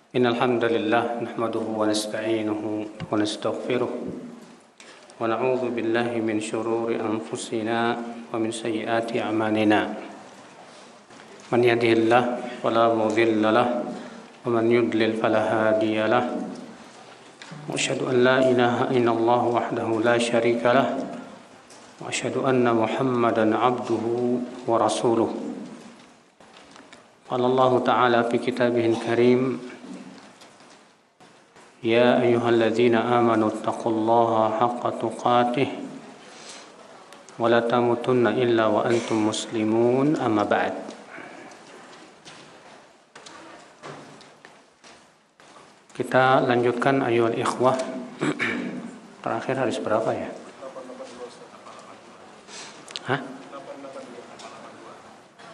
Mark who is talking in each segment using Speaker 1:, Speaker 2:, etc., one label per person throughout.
Speaker 1: إن الحمد لله نحمده ونستعينه ونستغفره ونعوذ بالله من شرور أنفسنا ومن سيئات أعمالنا من يهده الله فلا مضل له ومن يضلل فلا هادي له وأشهد أن لا إله إلا الله وحده لا شريك له وأشهد أن محمدا عبده ورسوله قال الله تعالى في كتابه الكريم يا أيها الذين آمنوا اتقوا الله حق تقاته ولا تموتن إلا وأنتم مسلمون أما بعد. Kita lanjutkan ayol ikhwah. Terakhir hadis berapa ya? Hah?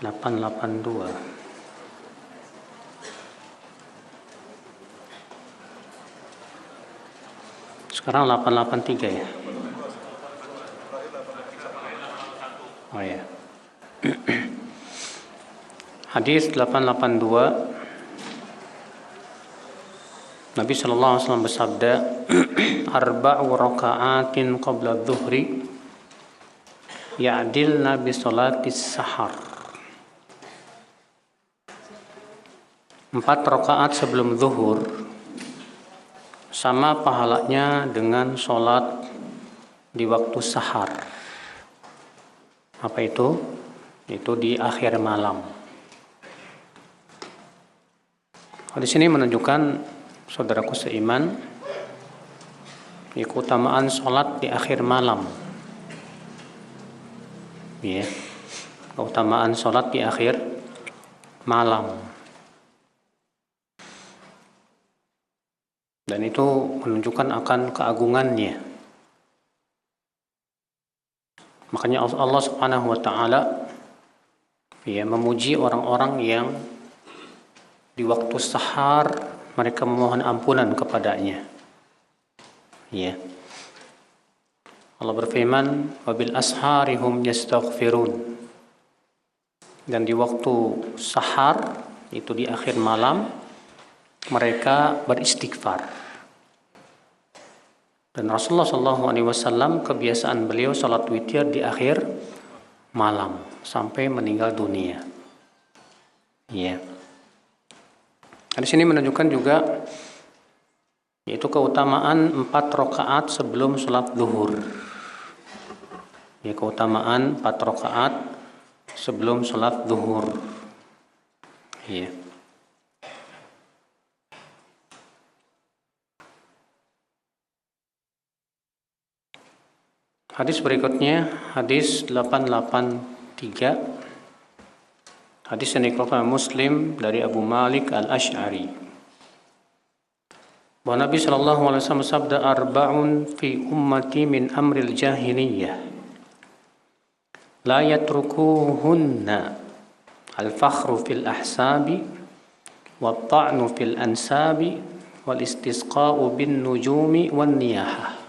Speaker 1: 882. Sekarang 883 ya? Oh ya. Hadis 882. Nabi sallallahu alaihi wasallam bersabda, "Arba'u raka'atin qabla adh-dhuhri ya'dilna bi shalatis sahar." 4 rakaat sebelum zuhur sama pahalanya dengan sholat di waktu sahar. Apa itu? Itu di akhir malam. Di sini menunjukkan saudaraku seiman, keutamaan sholat di akhir malam. Ya, keutamaan sholat di akhir malam. Dan itu menunjukkan akan keagungannya. Makanya Allah Subhanahu wa taala ya memuji orang-orang yang di waktu sahar mereka memohon ampunan kepadanya. Ya. Allah berfirman, "Wabil asharihum yastaghfirun." Dan di waktu sahar, itu di akhir malam, mereka beristighfar. Dan Rasulullah SAW kebiasaan beliau salat witir di akhir malam sampai meninggal dunia. Ya. Di sini menunjukkan juga yaitu keutamaan 4 rakaat sebelum salat zuhur. Ya, keutamaan 4 rakaat sebelum salat zuhur. Ya. Hadis berikutnya, hadis 883. Hadis yang dikeluarkan Muslim dari Abu Malik Al-Asy'ari. Bahwa Nabi sallallahu alaihi wasallam bersabda, "Arba'un fi ummati min amril jahiliyah la yatrukuhunna al-fakhru fil ahsabi wat ta'nu fil ansabi wal istisqa'u bin nujumi wan niyahah."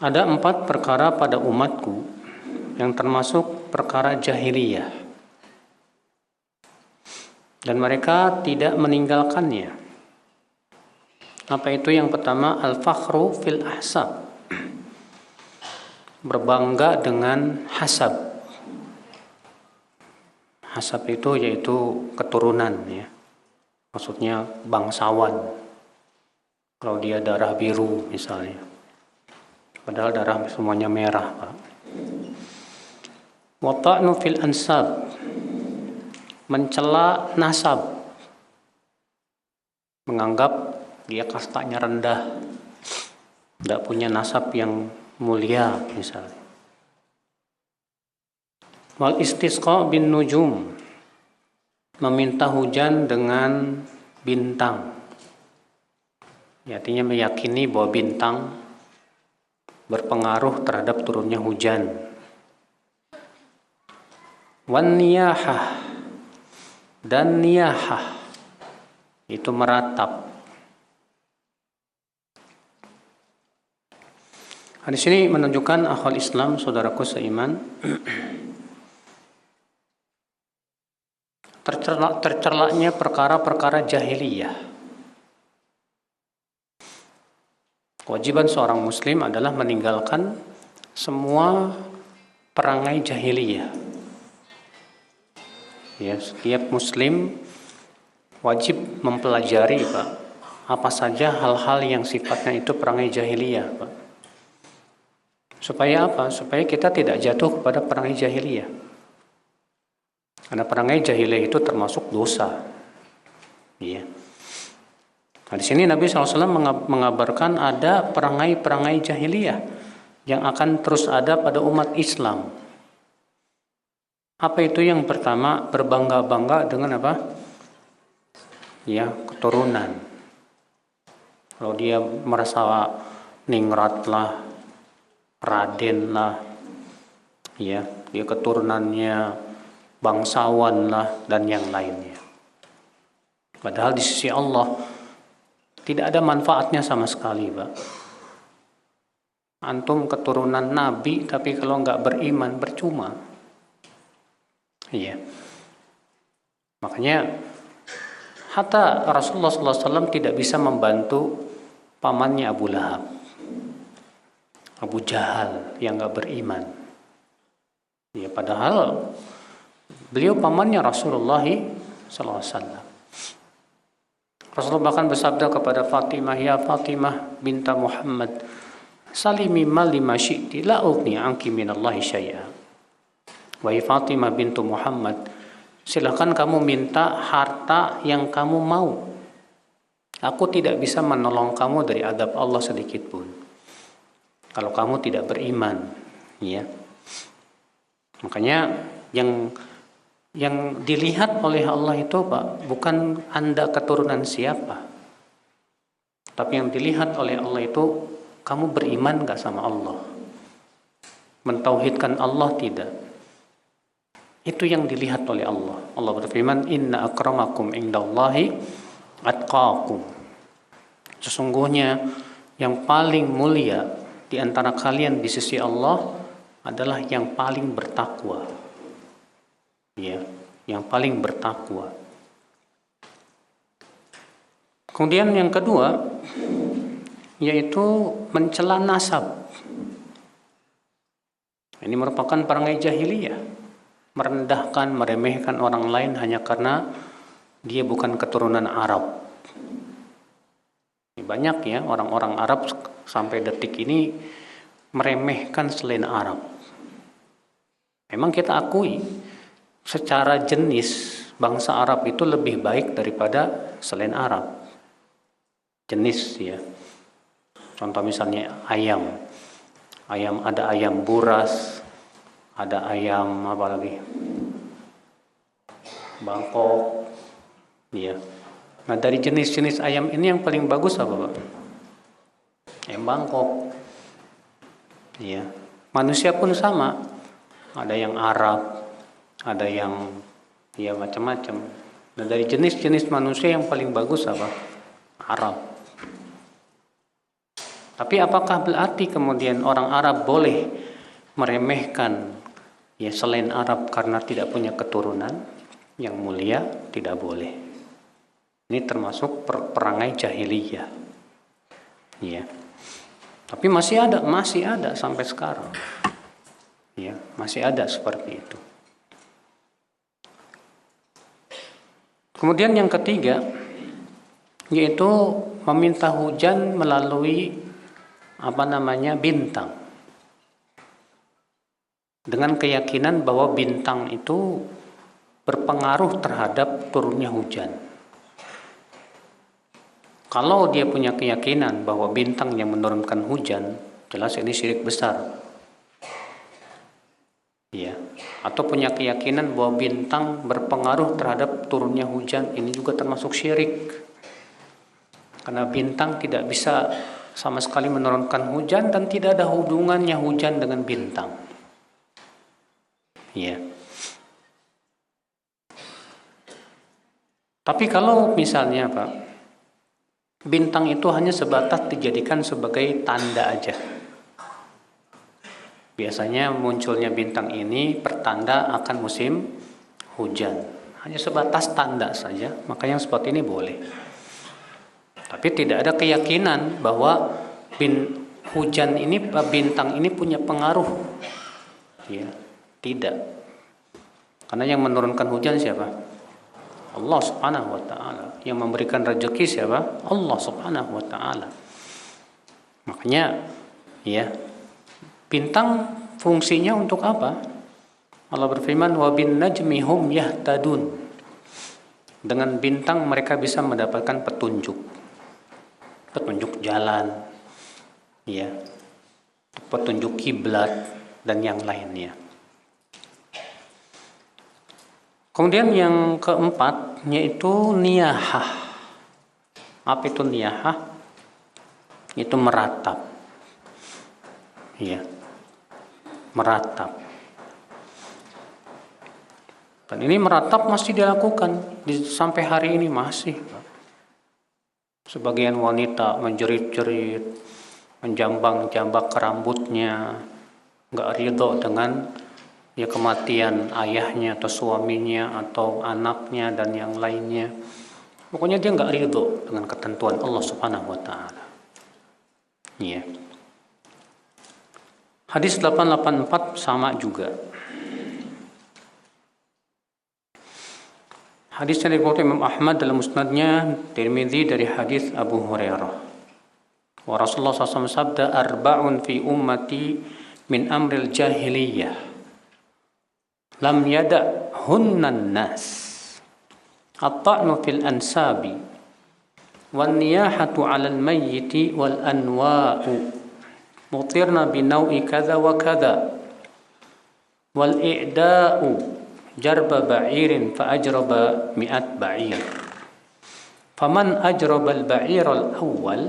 Speaker 1: Ada 4 perkara pada umatku yang termasuk perkara jahiliyah dan mereka tidak meninggalkannya. Apa itu? Yang pertama, al-fakhru fil ahsab, berbangga dengan hasab. Hasab itu yaitu keturunan ya, maksudnya bangsawan. Kalau dia darah biru misalnya, padahal darah semuanya merah, Pak. Wa ta'nu fil ansab, mencela nasab, menganggap dia kastanya rendah, tidak punya nasab yang mulia misalnya. Wal istisqa bin nujum, meminta hujan dengan bintang. Artinya meyakini bahwa bintang berpengaruh terhadap turunnya hujan. Wan niyahah, dan niyahah itu meratap. Hadis ini menunjukkan akhwal Islam, saudaraku seiman, tercelaknya perkara-perkara jahiliyah. Kewajiban seorang muslim adalah meninggalkan semua perangai jahiliyah. Ya, setiap muslim wajib mempelajari, Pak, apa saja hal-hal yang sifatnya itu perangai jahiliyah, Pak. Supaya apa? Supaya kita tidak jatuh kepada perangai jahiliyah. Karena perangai jahiliyah itu termasuk dosa. Ya. Nah, di sini Nabi SAW mengabarkan ada perangai-perangai jahiliyah yang akan terus ada pada umat Islam. Apa itu? Yang pertama, berbangga-bangga dengan apa? Ya, keturunan. Kalau dia merasa ningrat lah, raden lah, ya, dia keturunannya bangsawan lah, dan yang lainnya. Padahal di sisi Allah tidak ada manfaatnya sama sekali, Pak. Antum keturunan Nabi, tapi kalau nggak beriman, percuma. Iya. Makanya hatta Rasulullah SAW tidak bisa membantu pamannya Abu Lahab, Abu Jahal yang nggak beriman. Ya, padahal beliau pamannya Rasulullah SAW. Rasulullah bahkan bersabda kepada Fatimah, ya Fatimah binta Muhammad, salimi mali ma syi'ti la ughni anki minallahi syai'a. Wahai Fatimah bintu Muhammad, silakan kamu minta harta yang kamu mau. Aku tidak bisa menolong kamu dari azab Allah sedikit pun. Kalau kamu tidak beriman, ya. Makanya yang dilihat oleh Allah itu, Pak, bukan Anda keturunan siapa. Tapi yang dilihat oleh Allah itu, kamu beriman gak sama Allah? Mentauhidkan Allah tidak? Itu yang dilihat oleh Allah. Allah berfirman, inna akramakum indallahi atqakum. Sesungguhnya yang paling mulia di antara kalian di sisi Allah adalah yang paling bertakwa. Ya, yang paling bertakwa. Kemudian yang kedua, yaitu mencela nasab. Ini merupakan perangai jahiliyah. Merendahkan, meremehkan orang lain hanya karena dia bukan keturunan Arab. Banyak ya orang-orang Arab sampai detik ini meremehkan selain Arab. Memang kita akui secara jenis bangsa Arab itu lebih baik daripada selain Arab. Jenis ya. Contoh misalnya ayam. Ada ayam buras, ada ayam apa lagi? Bangkok. Ya. Nah, dari jenis-jenis ayam ini yang paling bagus apa, Pak? Ayam Bangkok. Ya. Manusia pun sama. Ada yang Arab, ada yang ya macam-macam. Nah, dari jenis-jenis manusia yang paling bagus apa? Arab. Tapi apakah berarti kemudian orang Arab boleh meremehkan ya selain Arab karena tidak punya keturunan yang mulia? Tidak boleh. Ini termasuk perangai jahiliyah. Ya. Tapi masih ada sampai sekarang. Ya, masih ada seperti itu. Kemudian yang ketiga, yaitu meminta hujan melalui bintang. Dengan keyakinan bahwa bintang itu berpengaruh terhadap turunnya hujan. Kalau dia punya keyakinan bahwa bintang yang menurunkan hujan, jelas ini syirik besar. Ya, atau punya keyakinan bahwa bintang berpengaruh terhadap turunnya hujan, ini juga termasuk syirik. Karena bintang tidak bisa sama sekali menurunkan hujan dan tidak ada hubungannya hujan dengan bintang. Ya. Tapi kalau misalnya, Pak, bintang itu hanya sebatas dijadikan sebagai tanda aja. Biasanya munculnya bintang ini pertanda akan musim hujan. hanya sebatas tanda saja, maka yang seperti ini boleh. Tapi tidak ada keyakinan bahwa hujan ini, bintang ini punya pengaruh. Ya, tidak. Karena yang menurunkan hujan siapa? Allah Subhanahu wa taala. Yang memberikan rezeki siapa? Allah Subhanahu wa taala. Makanya ya, bintang fungsinya untuk apa? Allah berfirman, wa bin najmi hum yahtadun. Dengan bintang mereka bisa mendapatkan petunjuk jalan, ya, petunjuk kiblat dan yang lainnya. Kemudian yang keempat yaitu niyahah. Apa itu niyahah? Itu meratap. Ya. Meratap. Dan ini meratap masih dilakukan sampai hari ini masih. Sebagian wanita menjerit-jerit, menjambak-jambak rambutnya, nggak ridho dengan ya kematian ayahnya atau suaminya atau anaknya dan yang lainnya. Pokoknya dia nggak ridho dengan ketentuan Allah Subhanahu wa taala. Iya. Hadis 884 sama juga. Hadis yang diriwayatkan Imam Ahmad dalam musnadnya, Tirmidzi dari hadis Abu Hurairah. Wa Rasulullah SAW sabda, arba'un fi ummati min amril jahiliyah lam yada'hunnan nas at-ta'nu fil ansabi wan niyahatu 'alal mayyiti wal anwa'u mutirna binau'i kadza wa kadza wal i'da'u jarba ba'irin fa ajraba mi'at ba'ir faman ajraba al ba'ir al awwal.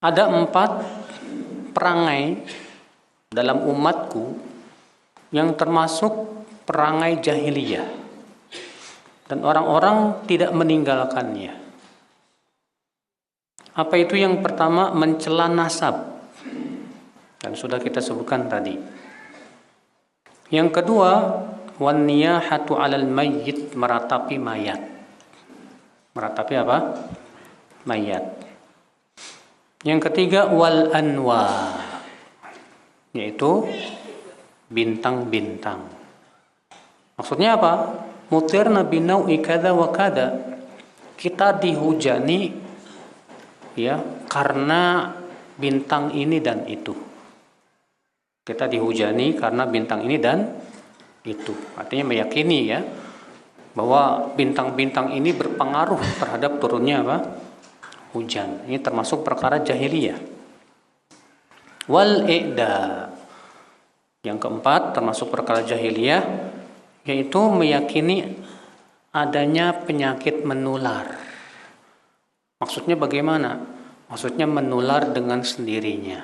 Speaker 1: Ada 4 perangai dalam umatku yang termasuk perangai jahiliyah dan orang-orang tidak meninggalkannya. Apa itu? Yang pertama, mencela nasab, dan sudah kita sebutkan tadi. Yang kedua, wan niyahatu 'alal mayyit, meratapi mayat. Meratapi apa? Mayat. Yang ketiga, wal anwa, yaitu bintang-bintang. Maksudnya apa? Mutirna binau'i kadza wa kadza. Kita dihujani ya karena bintang ini dan itu. Kita dihujani karena bintang ini dan itu. Artinya meyakini ya bahwa bintang-bintang ini berpengaruh terhadap turunnya apa? Hujan. Ini termasuk perkara jahiliyah. Wal i'da. Yang keempat termasuk perkara jahiliyah, yaitu meyakini adanya penyakit menular. Maksudnya bagaimana? Maksudnya menular dengan sendirinya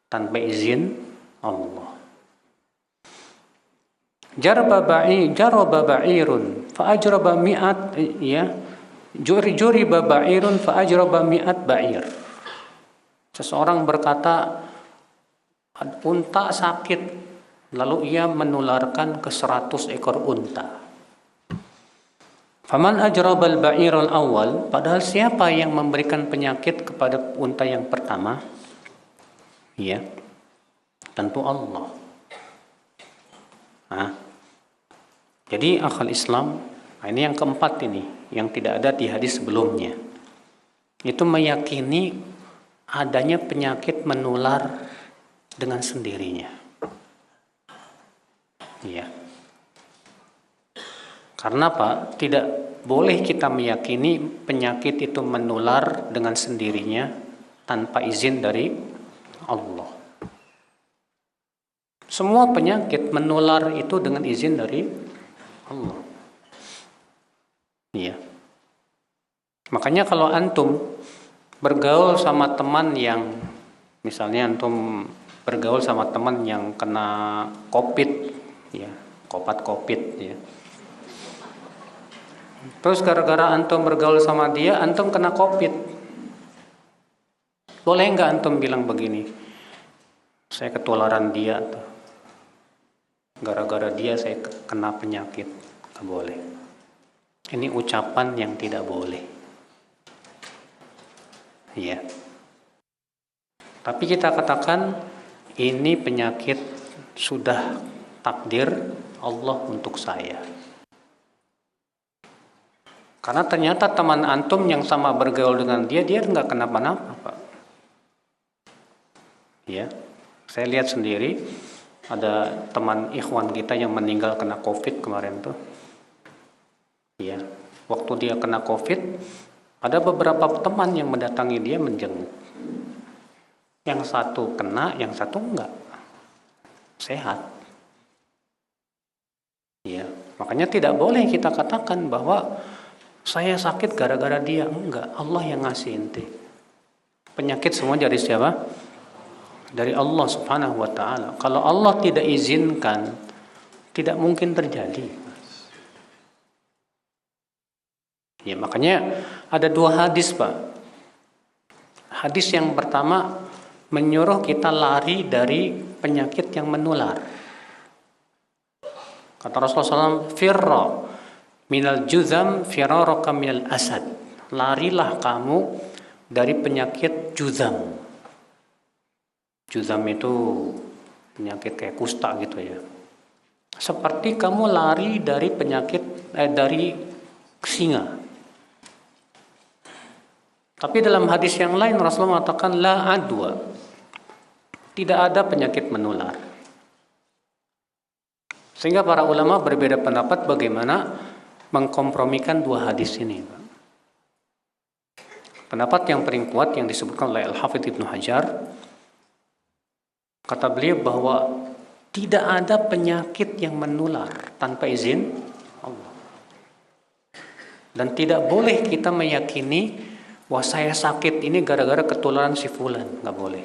Speaker 1: tanpa izin Allah. Jaraba ba'irun fa ajraba mi'at, ya. Juriba ba'irun fa ajraba mi'at ba'ir. Seseorang berkata, unta sakit, lalu ia menularkan ke 100 ekor unta. Faman ajrabal ba'irul awal, padahal siapa yang memberikan penyakit kepada unta yang pertama? Ya, tentu Allah. Jadi akal Islam, ini yang keempat ini, yang tidak ada di hadis sebelumnya. Itu meyakini adanya penyakit menular dengan sendirinya. Ya. Karena apa? Tidak boleh kita meyakini penyakit itu menular dengan sendirinya tanpa izin dari Allah. Semua penyakit menular itu dengan izin dari Allah. Iya. Makanya kalau antum bergaul sama teman yang, misalnya antum bergaul sama teman yang kena COVID, ya, COVID, ya. Terus gara-gara antum bergaul sama dia, antum kena COVID. Boleh nggak antum bilang begini, saya ketularan dia? gara-gara dia saya kena penyakit. Nggak boleh. Ini ucapan yang tidak boleh. Iya. Tapi kita katakan ini penyakit sudah takdir Allah untuk saya. Karena ternyata teman antum yang sama bergaul dengan dia nggak kenapa-napa, Pak. Ya, saya lihat sendiri ada teman ikhwan kita yang meninggal kena COVID kemarin tuh. Ya, waktu dia kena COVID, ada beberapa teman yang mendatangi dia menjenguk. Yang satu kena, yang satu enggak. Sehat. Ya, makanya tidak boleh kita katakan bahwa saya sakit gara-gara dia. Enggak, Allah yang ngasih ente. Penyakit semua dari siapa? Dari Allah Subhanahu wa ta'ala. Kalau Allah tidak izinkan, tidak mungkin terjadi. Ya, makanya ada dua hadis, Pak. Hadis yang pertama menyuruh kita lari dari penyakit yang menular. Kata Rasulullah SAW, firra minal juzam firaraka minal asad. Larilah kamu dari penyakit juzam. Juzam itu penyakit kayak kusta gitu ya. Seperti kamu lari dari penyakit dari singa. Tapi dalam hadis yang lain Rasulullah mengatakan la adwa. Tidak ada penyakit menular. Sehingga para ulama berbeda pendapat bagaimana mengkompromikan dua hadis ini. Pendapat yang paling kuat yang disebutkan oleh Al-Hafidz Ibnu Hajar, kata beliau bahwa tidak ada penyakit yang menular tanpa izin Allah. Dan tidak boleh kita meyakini wah saya sakit ini gara-gara ketularan si fulan, nggak boleh.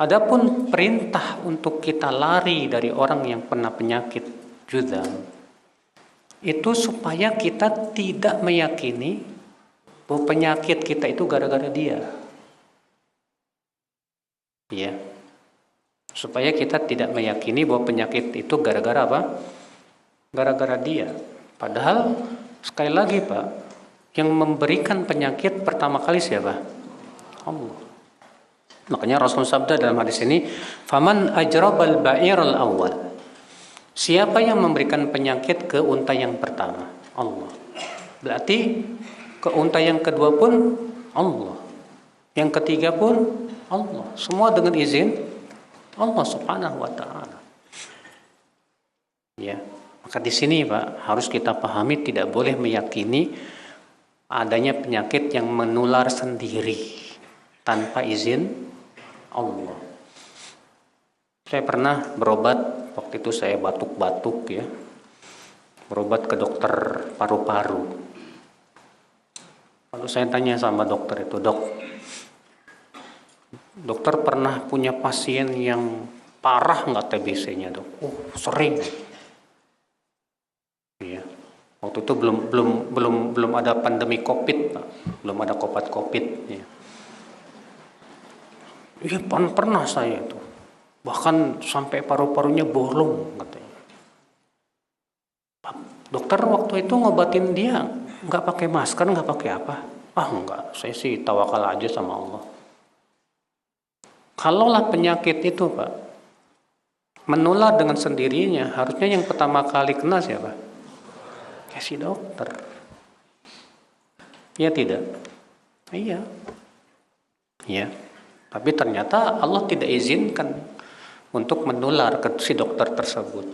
Speaker 1: Adapun perintah untuk kita lari dari orang yang pernah penyakit juzam itu supaya kita tidak meyakini bahwa penyakit kita itu gara-gara dia. Ya. Supaya kita tidak meyakini bahwa penyakit itu gara-gara apa? Gara-gara dia. Padahal sekali lagi, Pak, yang memberikan penyakit pertama kali siapa? Allah. Makanya Rasulullah sabda dalam hadis ini, "Faman ajrabal ba'iral awwal." Siapa yang memberikan penyakit ke unta yang pertama? Allah. Berarti ke unta yang kedua pun Allah. Yang ketiga pun Allah. Semua dengan izin Allah Subhanahu wa ta'ala. Ya, maka di sini Pak, harus kita pahami tidak boleh meyakini adanya penyakit yang menular sendiri tanpa izin Allah. Saya pernah berobat, waktu itu saya batuk-batuk ya. Berobat ke dokter paru-paru. Lalu saya tanya sama dokter itu, dokter pernah punya pasien yang parah nggak TBC-nya, dok? Oh, sering. Iya. Waktu itu belum ada pandemi COVID, Pak. Belum ada COVID. Ya. Iya, pernah saya itu. Bahkan sampai paru-parunya bolong katanya. Dokter waktu itu ngobatin dia nggak pakai masker, nggak pakai apa? Enggak, saya sih tawakal aja sama Allah. Kalaulah penyakit itu, Pak, menular dengan sendirinya, harusnya yang pertama kali kena siapa? Ya si dokter. Iya tidak? Iya. Iya. Tapi ternyata Allah tidak izinkan untuk menular ke si dokter tersebut.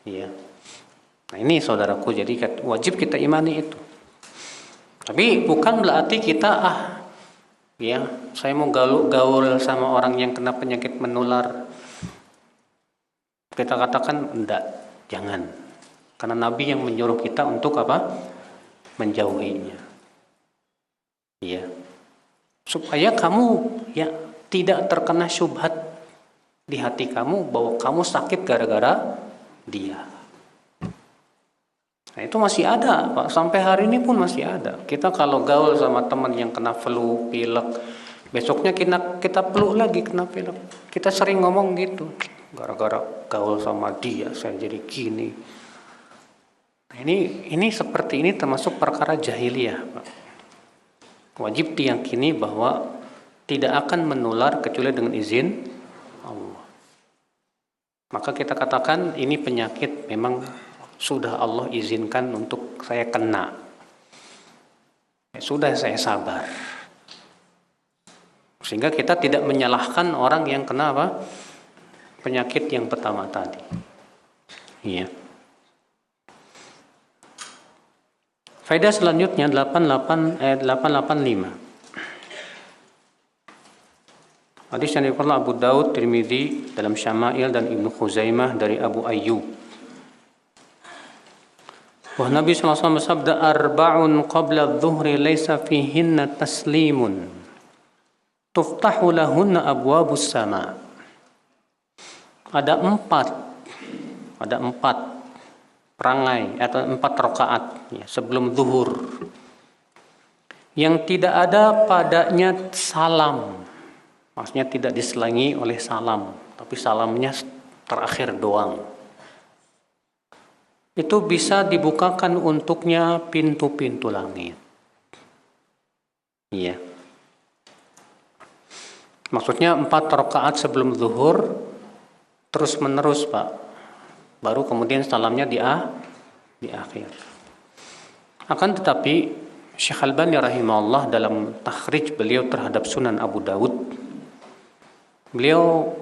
Speaker 1: Iya. Nah ini saudaraku, jadi wajib kita imani itu. Tapi bukan berarti kita ya saya mau gaul sama orang yang kena penyakit menular. Kita katakan enggak, jangan. Karena Nabi yang menyuruh kita untuk apa? Menjauhinya. Iya. Supaya kamu ya tidak terkena syubhat di hati kamu bahwa kamu sakit gara-gara dia. Nah itu masih ada, Pak. Sampai hari ini pun masih ada. Kita kalau gaul sama teman yang kena pilek, besoknya kita peluk lagi kena pilek. Kita sering ngomong gitu. gara-gara gaul sama dia saya jadi gini. Nah, ini seperti ini termasuk perkara jahiliyah, Pak. Wajib diyakini bahwa tidak akan menular kecuali dengan izin Allah. Maka kita katakan ini penyakit memang sudah Allah izinkan untuk saya kena. Sudah saya sabar. Sehingga kita tidak menyalahkan orang yang kena apa? Penyakit yang pertama tadi. Iya. Faedah selanjutnya 885. Hadis yang diriwayatkan Abu Daud, Tirmidzi dalam Syama'il dan Ibnu Khuzaimah dari Abu Ayyub. Wah Nabi SAW bersabda, arba'un qabla adh-dhuhri laysa fihinna taslimun tuftahu lahunna abwabus sama. Ada empat perangai atau 4 rakaat ya, sebelum zuhur yang tidak ada padanya salam. Maksudnya tidak diselangi oleh salam, tapi salamnya terakhir doang. Itu bisa dibukakan untuknya pintu-pintu langit. Iya. Maksudnya 4 rakaat sebelum zuhur terus menerus, Pak. Baru kemudian salamnya di akhir. Akan tetapi Syekh Albani rahimahullah dalam takhrij beliau terhadap Sunan Abu Daud, beliau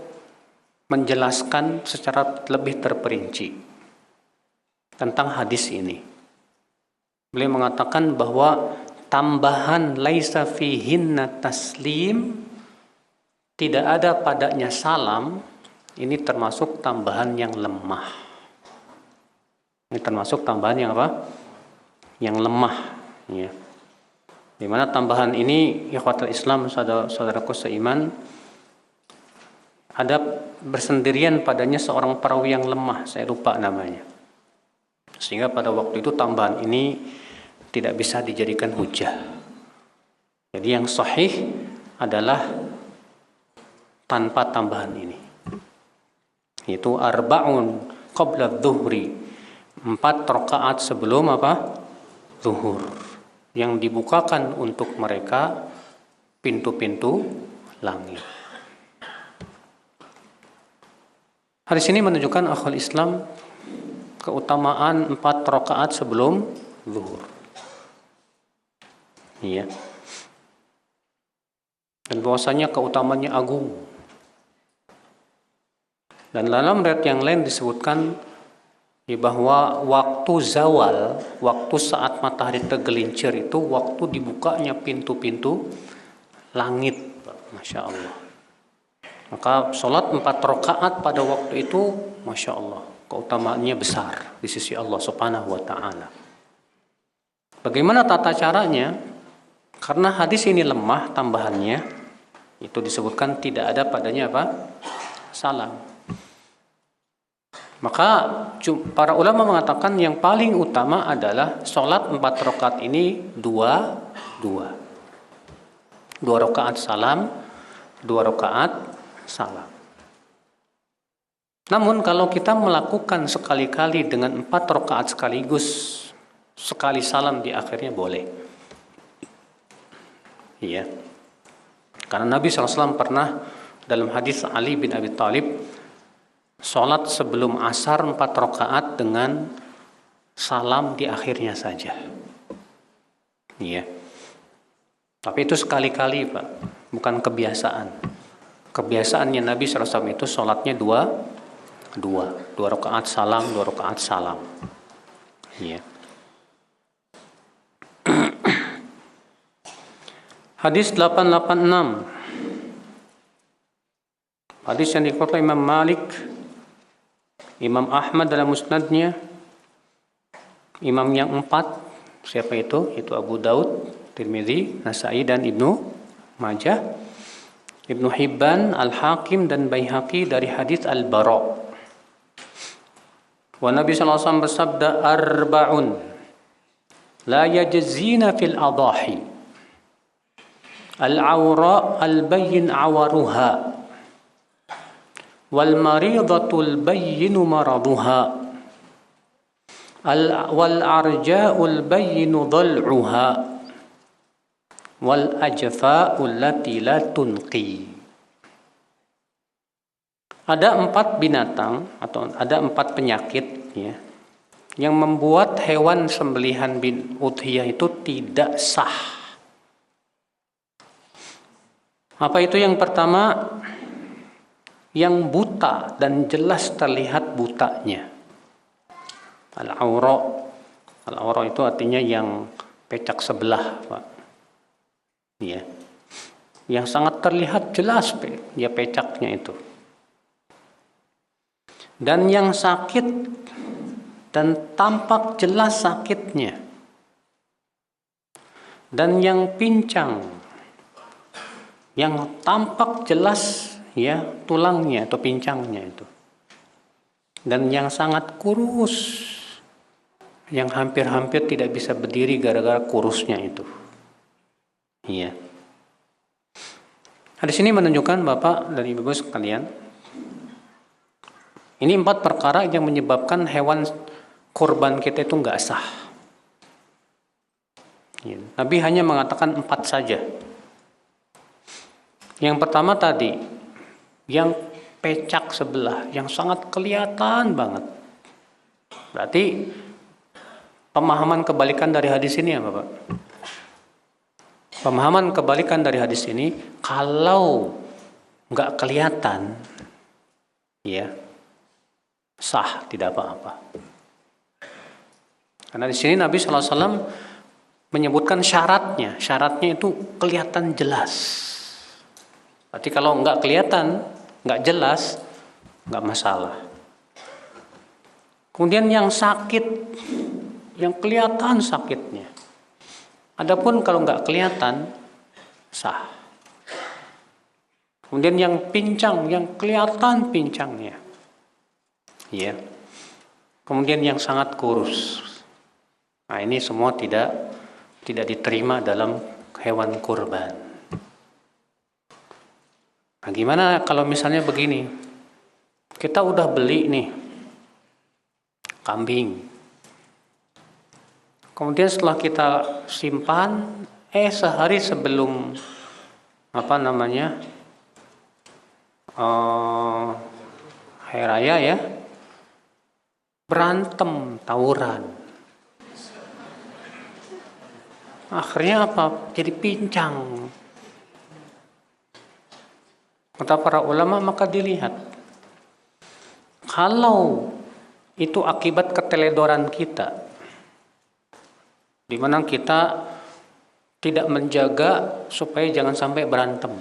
Speaker 1: menjelaskan secara lebih terperinci tentang hadis ini. Beliau mengatakan bahwa tambahan laisa fihinna taslim, tidak ada padanya salam, ini termasuk tambahan yang lemah. Ini termasuk tambahan yang apa? Yang lemah. Ya. Di mana tambahan ini, ikhwatul Islam, saudaraku seiman, ada bersendirian padanya seorang perawi yang lemah, saya lupa namanya. Sehingga pada waktu itu tambahan ini tidak bisa dijadikan hujah. Jadi yang sahih adalah tanpa tambahan ini. Itu arba'un qabla adh-dhuhri, 4 rakaat sebelum apa? Zuhur. Yang dibukakan untuk mereka pintu-pintu langit. Hadis ini menunjukkan akhul Islam keutamaan 4 rakaat sebelum zuhur. Iya. Dan bahwasanya keutamaannya agung. Dan dalam riwayat yang lain disebutkan bahwa waktu zawal, waktu saat matahari tergelincir itu waktu dibukanya pintu-pintu langit, Masya Allah. Maka sholat 4 rakaat pada waktu itu, Masya Allah, keutamaannya besar di sisi Allah Subhanahu wa Ta'ala. Bagaimana tata caranya? Karena hadis ini lemah tambahannya, itu disebutkan tidak ada padanya apa? Salam. Maka para ulama mengatakan yang paling utama adalah sholat 4 rakaat ini 2 rakaat salam, 2 rakaat salam. Namun kalau kita melakukan sekali-kali dengan 4 rakaat sekaligus, sekali salam di akhirnya boleh. Iya. Karena Nabi SAW pernah dalam hadis Ali bin Abi Thalib sholat sebelum asar 4 rakaat dengan salam di akhirnya saja. Iya. Tapi itu sekali-kali, Pak, bukan kebiasaan. Kebiasaannya Nabi SAW itu sholatnya 2 rakaat salam, 2 rakaat salam. Iya. Hadis 886. Hadis yang dikeluarkan Imam Malik, Imam Ahmad dalam musnadnya, imam yang 4, siapa itu? Itu Abu Daud, Tirmidzi, Nasa'i dan Ibnu Majah. Ibnu Hibban, Al-Hakim dan Baihaqi dari hadis Al-Bara. Wa Nabi SAW bersabda, arba'un la yajzina fil adahi, al-awra al-bayyin awaruha, wal maridatul bayyinu maraduha wal arja'ul bayyinu dhal'uha wal ajfa'ul lati la tunqi. Ada 4 binatang atau ada 4 penyakit ya, yang membuat hewan sembelihan udhiyah itu tidak sah. Apa itu? Yang pertama, yang buta dan jelas terlihat butanya. Al-awra itu artinya yang pecak sebelah, Pak. Ya. Yang sangat terlihat jelas ya pecaknya itu. Dan yang sakit dan tampak jelas sakitnya. Dan yang pincang, yang tampak jelas ya tulangnya atau pincangnya itu. Dan yang sangat kurus, yang hampir-hampir tidak bisa berdiri gara-gara kurusnya itu. Iya. Hadis ini menunjukkan Bapak dan Ibu sekalian, ini 4 perkara yang menyebabkan hewan kurban kita itu enggak sah. Ya. Nabi hanya mengatakan 4 saja. Yang pertama tadi, yang pecak sebelah, yang sangat kelihatan banget. Berarti pemahaman kebalikan dari hadis ini ya Bapak. Pemahaman kebalikan dari hadis ini, kalau nggak kelihatan, ya sah, tidak apa-apa. Karena di sini Nabi SAW menyebutkan syaratnya. Syaratnya itu kelihatan jelas. Berarti kalau nggak kelihatan, nggak jelas, nggak masalah. Kemudian yang sakit, yang kelihatan sakitnya. Adapun kalau nggak kelihatan, sah. Kemudian yang pincang, yang kelihatan pincangnya. Ya. Kemudian yang sangat kurus. Nah, ini semua tidak diterima dalam hewan kurban. Nah, gimana kalau misalnya begini? Kita udah beli nih kambing. Kemudian setelah kita simpan, sehari sebelum hari raya ya, berantem, tawuran. Akhirnya apa? Jadi pincang. Kata para ulama, maka dilihat. Kalau itu akibat keteledoran kita, di mana kita tidak menjaga supaya jangan sampai berantem,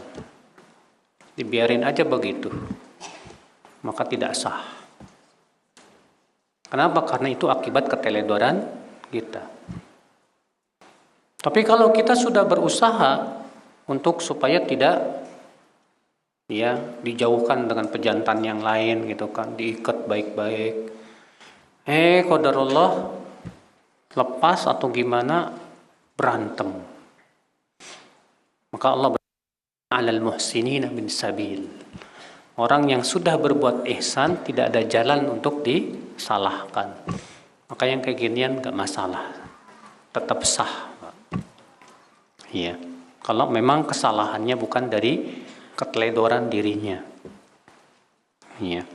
Speaker 1: dibiarin aja begitu, maka tidak sah. Kenapa? Karena itu akibat keteledoran kita. Tapi kalau kita sudah berusaha untuk supaya tidak ya dijauhkan dengan pejantan yang lain gitu kan, diikat baik-baik, qadarullah lepas atau gimana, berantem, maka Allah berkata, 'alal muhsinina min sabil. Orang yang sudah berbuat ihsan tidak ada jalan untuk disalahkan. Maka yang kayak ginian enggak masalah, tetap sah. Iya. Kalau memang kesalahannya bukan dari keteledoran dirinya. Iya.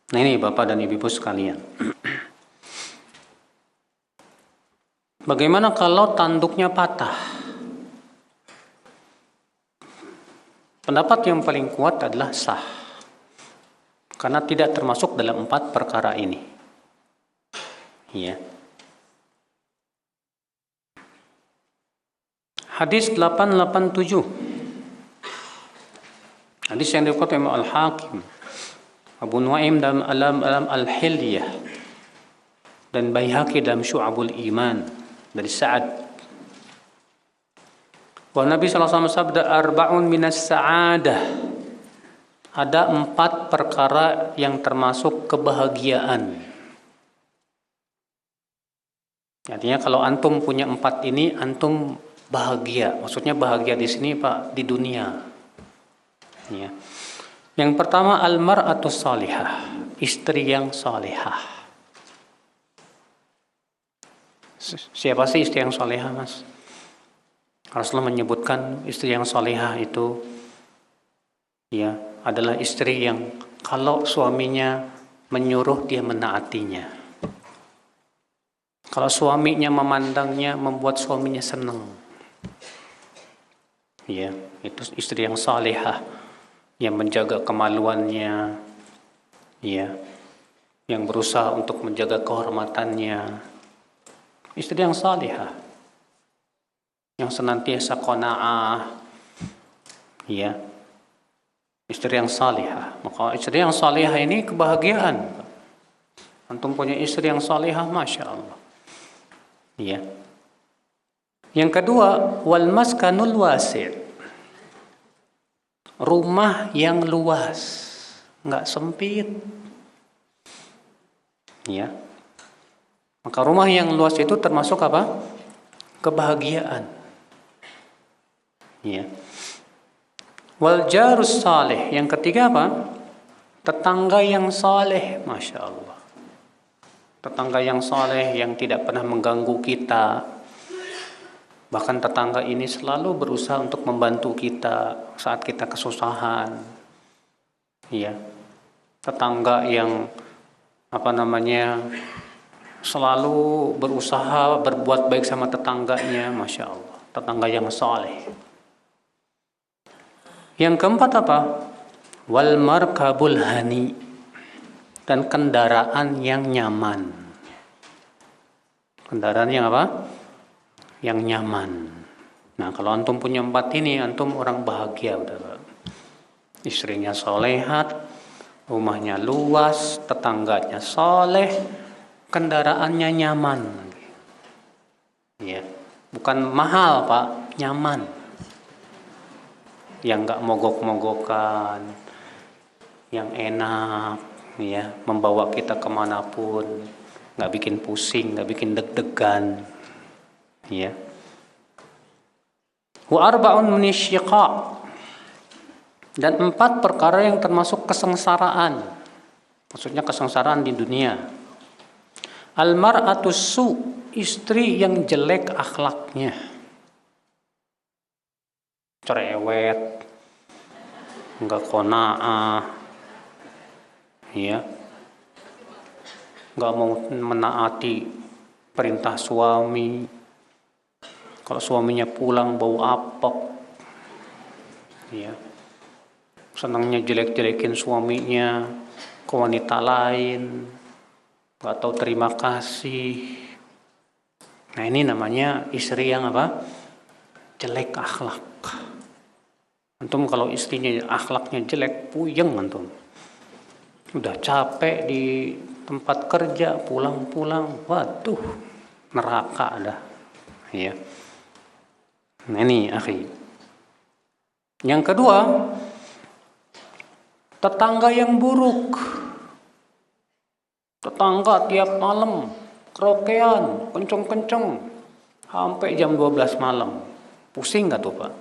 Speaker 1: Nah, ini Bapak dan Ibu sekalian. Bagaimana kalau tanduknya patah? Pendapat yang paling kuat adalah sah. Karena tidak termasuk dalam 4 perkara ini. Ya. Hadis 887. Hadis yang diriwayatkan oleh Al-Hakim, Abu Nuaim dalam Alam Al-Hilyah, dan Baihaqi dalam Syu'abul Iman dari Sa'ad. Wa Nabi sallallahu alaihi wasallam sabda, arba'un minas sa'adah. Ada 4 perkara yang termasuk kebahagiaan. Artinya kalau antum punya 4 ini, antum bahagia. Maksudnya bahagia di sini Pak, di dunia. Ya. Yang pertama al-mar'atus salihah, istri yang salihah. Siapa sih istri yang salihah, Mas? Rasulullah menyebutkan istri yang salihah itu ya adalah istri yang kalau suaminya menyuruh dia menaatinya. Kalau suaminya memandangnya membuat suaminya senang. Ya, itu istri yang salihah yang menjaga kemaluannya, ya, yang berusaha untuk menjaga kehormatannya. Istri yang salihah, yang senantiasa qanaah, ya, istri yang salihah. Maka istri yang salihah ini kebahagiaan. Antum punya istri yang salihah, masya Allah. Ya. Yang kedua, wal maskanul wasi', rumah yang luas, nggak sempit. Ya. Maka rumah yang luas itu termasuk apa? Kebahagiaan. Ya. Wal jarus salih, yang ketiga apa? Tetangga yang saleh, masya Allah. Tetangga yang saleh yang tidak pernah mengganggu kita. Bahkan tetangga ini selalu berusaha untuk membantu kita saat kita kesusahan. Ya. Tetangga yang selalu berusaha berbuat baik sama tetangganya, masya Allah. Tetangga yang saleh. Yang keempat apa? Wal markabul hani, dan kendaraan yang nyaman. Kendaraan yang apa? Yang nyaman. Nah, kalau antum punya 4 ini, antum orang bahagia udah. Istrinya solehat, rumahnya luas, tetangganya soleh, kendaraannya nyaman. Ya, bukan mahal Pak, nyaman. Yang nggak mogok-mogokan, yang enak, ya, membawa kita kemanapun, nggak bikin pusing, nggak bikin deg-degan. Ya. Wa arba'un minisyiqa, dan 4 perkara yang termasuk kesengsaraan. Maksudnya kesengsaraan di dunia. Al-mar'atus su, istri yang jelek akhlaknya. Cerewet, enggak qanaah, ya. Enggak mau menaati perintah suami. Kalau suaminya pulang bau apek, ya, senangnya jelek-jelekin suaminya ke wanita lain, nggak tahu terima kasih. Nah, ini namanya istri yang apa? Jelek akhlak. Antum kalau istrinya akhlaknya jelek, puyeng antum. Udah capek di tempat kerja, pulang-pulang, waduh, neraka dah. Ya. Nah, ini akhi. Yang kedua, tetangga yang buruk. Tetangga tiap malam kerokean, kenceng-kenceng sampai jam 12 malam. Pusing gak tuh Pak?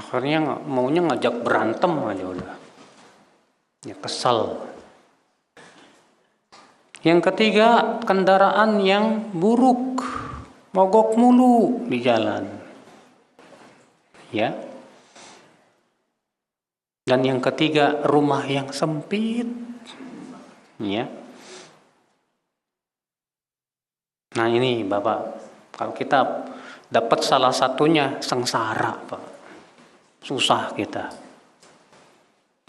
Speaker 1: Akhirnya maunya ngajak berantem aja udah. Ya kesal. Yang ketiga, kendaraan yang buruk, mogok mulu di jalan. Ya. Dan yang ketiga, rumah yang sempit. Ya. Nah, ini Bapak, kalau kita dapat salah satunya sengsara, Pak. Susah kita.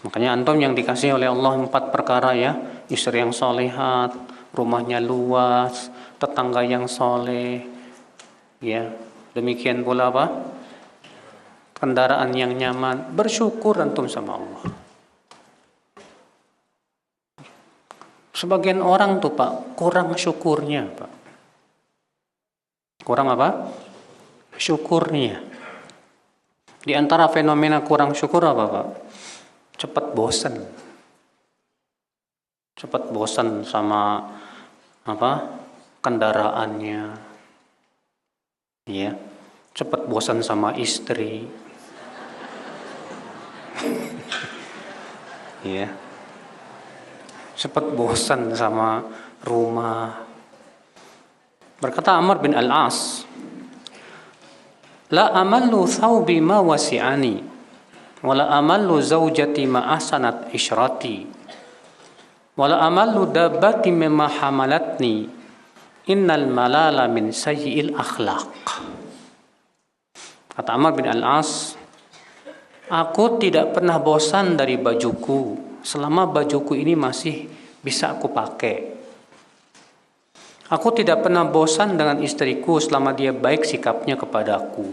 Speaker 1: Makanya antum yang dikasih oleh Allah 4 perkara ya, istri yang solehat, rumahnya luas, tetangga yang soleh, ya, demikian pula apa? Kendaraan yang nyaman, bersyukur antum sama Allah. Sebagian orang tuh Pak, kurang syukurnya Pak. Kurang apa? Syukurnya. Di antara fenomena kurang syukur apa Pak? Cepat bosan. Cepat bosan sama apa? Kendaraannya. Ya. Cepat bosan sama istri. Ya. Cepat bosan sama rumah. Berkata Amr bin Al-As, la amallu thawbi ma wasi'ani, wala amallu zawjati ma ahsanat isyrati, wala amallu dabbati mimma hamalatni, innal malala min sayyi'il akhlaq. Kata Amr bin Al-As, aku tidak pernah bosan dari bajuku selama bajuku ini masih bisa aku pakai. Aku tidak pernah bosan dengan istriku selama dia baik sikapnya kepadaku.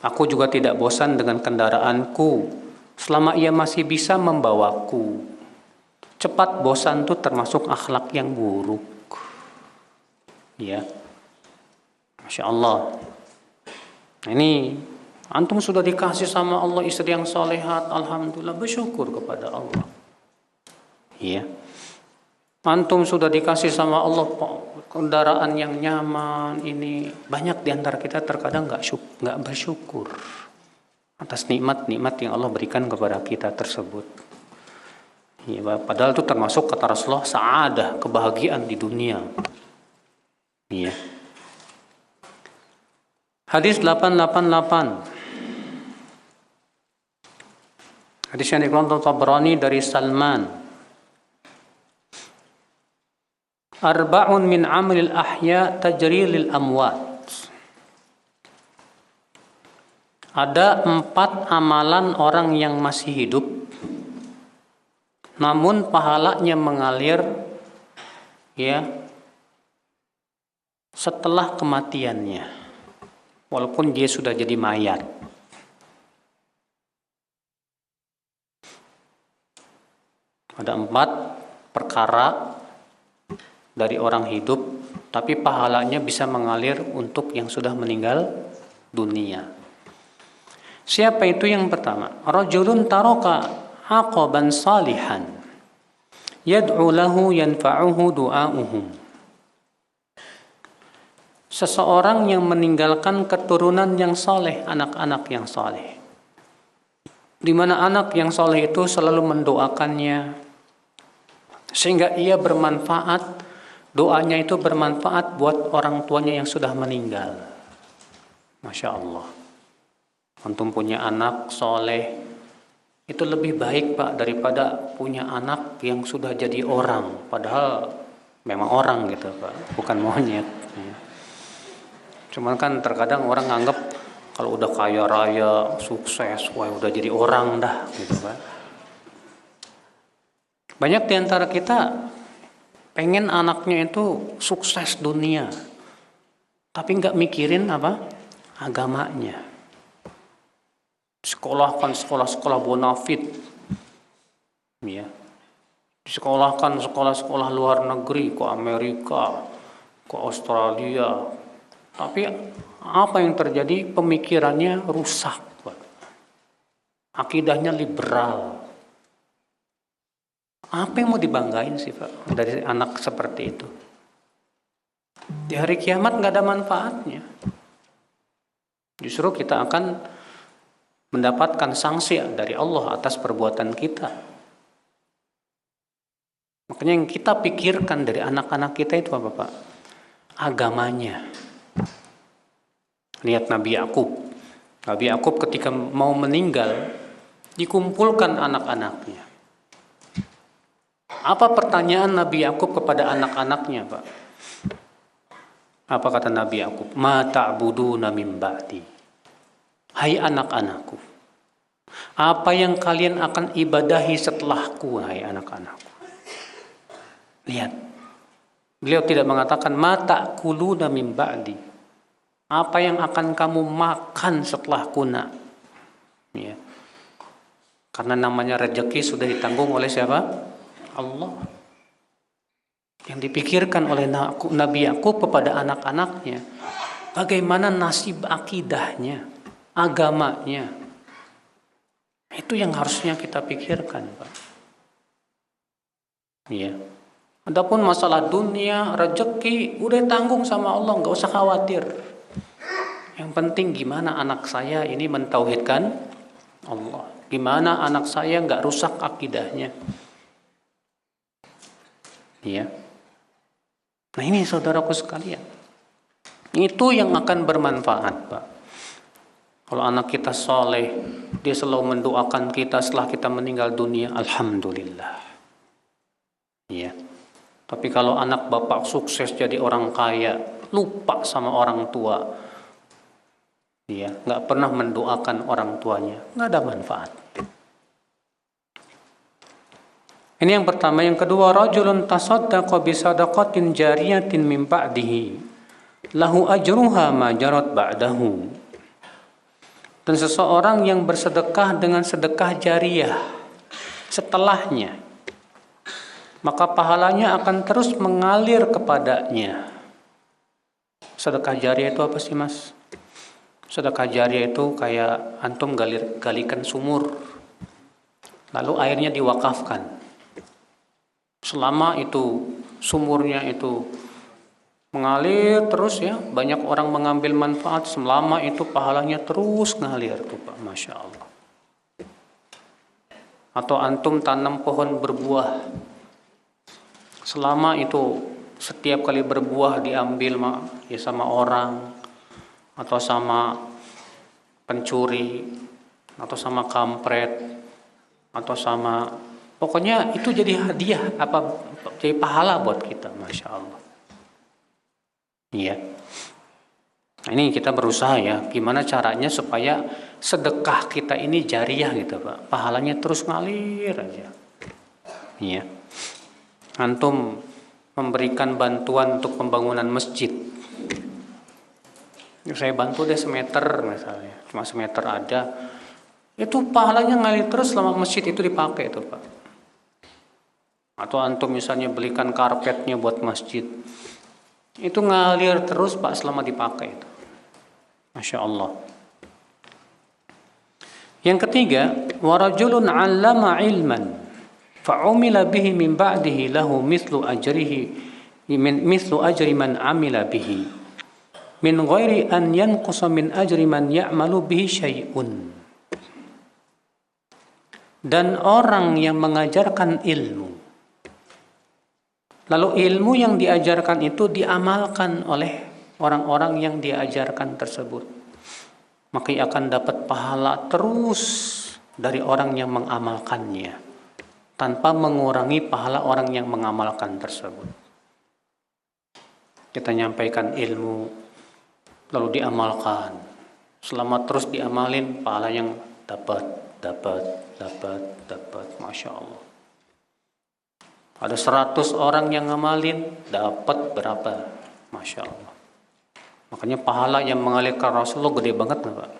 Speaker 1: Aku juga tidak bosan dengan kendaraanku selama ia masih bisa membawaku. Cepat bosan itu termasuk akhlak yang buruk. Ya, Masya Allah. Ini antum sudah dikasih sama Allah istri yang solehat, alhamdulillah, bersyukur kepada Allah. Iya. Antum sudah dikasih sama Allah kendaraan yang nyaman, ini banyak diantara kita terkadang nggak bersyukur atas nikmat-nikmat yang Allah berikan kepada kita tersebut. Iya, padahal itu termasuk kata Rasulullah sa'adah, kebahagiaan di dunia. Iya. Hadis 888. Hadis yang dikeluarkan Tabrani dari Salman. Arba'un min amril ahya tajri lil amwat. Ada 4 amalan orang yang masih hidup, namun pahalanya mengalir ya setelah kematiannya, walaupun dia sudah jadi mayat. Ada 4 perkara dari orang hidup, tapi pahalanya bisa mengalir untuk yang sudah meninggal dunia. Siapa itu yang pertama? Rajulun taraka aqaban salihan yad'u lahu yanfa'uhu du'a'uhu. Seseorang yang meninggalkan keturunan yang soleh, anak-anak yang soleh, di mana anak yang soleh itu selalu mendoakannya, sehingga ia bermanfaat, doanya itu bermanfaat buat orang tuanya yang sudah meninggal. Masya Allah. Antum punya anak soleh, itu lebih baik Pak daripada punya anak yang sudah jadi orang. Padahal memang orang gitu Pak, bukan monyet. Cuman kan terkadang orang nganggap kalau udah kaya raya, sukses, wah udah jadi orang dah gitu Pak. Banyak di antara kita pengen anaknya itu sukses dunia, tapi nggak mikirin apa agamanya. Sekolahkan sekolah-sekolah bonafit, ya. Disekolahkan sekolah-sekolah luar negeri, ke Amerika, ke Australia. Tapi apa yang terjadi? Pemikirannya rusak, Pak. Akidahnya liberal. Apa yang mau dibanggain sih Pak dari anak seperti itu? Di hari kiamat nggak ada manfaatnya. Justru kita akan mendapatkan sanksi dari Allah atas perbuatan kita. Makanya yang kita pikirkan dari anak-anak kita itu apa Pak? Agamanya. Lihat Nabi Yakub. Nabi Yakub ketika mau meninggal dikumpulkan anak-anaknya. Apa pertanyaan Nabi Yakub kepada anak-anaknya, Pak? Apa kata Nabi Yakub? Ma ta'buduna min ba'di. Hai anak-anakku, apa yang kalian akan ibadahi setelahku, hai anak-anakku? Lihat. Beliau tidak mengatakan ma ta'kuluna min ba'di. Apa yang akan kamu makan setelahku, nak? Ya. Karena namanya rezeki sudah ditanggung oleh siapa? Allah. Yang dipikirkan oleh Nabi Yakub kepada anak-anaknya, bagaimana nasib akidahnya, agamanya. Itu yang harusnya kita pikirkan, Pak. Iya. Adapun masalah dunia, rezeki udah tanggung sama Allah, nggak usah khawatir. Yang penting gimana anak saya ini mentauhidkan Allah. Gimana anak saya nggak rusak akidahnya? Ya. Nah ini saudaraku sekalian, itu yang akan bermanfaat, Pak. Kalau anak kita soleh, dia selalu mendoakan kita setelah kita meninggal dunia, alhamdulillah. Ya. Tapi kalau anak bapak sukses jadi orang kaya, lupa sama orang tua, dia nggak pernah mendoakan orang tuanya, nggak ada manfaat. Ini yang pertama. Yang kedua, rajulun tasaddaqa bi sadaqatin jariyatin min ba'dihi lahu ajruha ma jarat ba'dahu. Dan seseorang yang bersedekah dengan sedekah jariyah setelahnya, maka pahalanya akan terus mengalir kepadanya. Sedekah jariyah itu apa sih, Mas? Sedekah jariyah itu kayak antum galikan sumur, lalu airnya diwakafkan. Selama itu sumurnya itu mengalir terus ya, banyak orang mengambil manfaat, selama itu pahalanya terus ngalir tuh Pak, Masya Allah. Atau antum tanam pohon berbuah, selama itu setiap kali berbuah diambil ya sama orang, atau sama pencuri, atau sama kampret, atau sama, pokoknya itu jadi hadiah, jadi pahala buat kita, Masya Allah. Iya. Nah, ini kita berusaha ya, gimana caranya supaya sedekah kita ini jariyah gitu Pak, pahalanya terus ngalir aja. Iya. Antum memberikan bantuan untuk pembangunan masjid, saya bantu deh semeter misalnya, cuma semeter ada, itu pahalanya ngalir terus selama masjid itu dipakai itu Pak. Atau antum misalnya belikan karpetnya buat masjid, itu ngalir terus Pak selama dipakai itu. Masya Allah. Yang ketiga, warajulun 'allama 'ilman fa'umila bihi min ba'dihi lahu mithlu ajri man 'amila bihi min ghairi an yanqusa min ajri man ya'malu bihi syai'un. Dan orang yang mengajarkan ilmu, lalu ilmu yang diajarkan itu diamalkan oleh orang-orang yang diajarkan tersebut, maka ia akan dapat pahala terus dari orang yang mengamalkannya, tanpa mengurangi pahala orang yang mengamalkan tersebut. Kita nyampaikan ilmu, lalu diamalkan, selama terus diamalin, pahala yang dapat, Masya Allah. Ada 100 orang yang ngamalin, dapat berapa? Masya Allah. Makanya pahala yang mengalirkan Rasulullah gede banget Pak.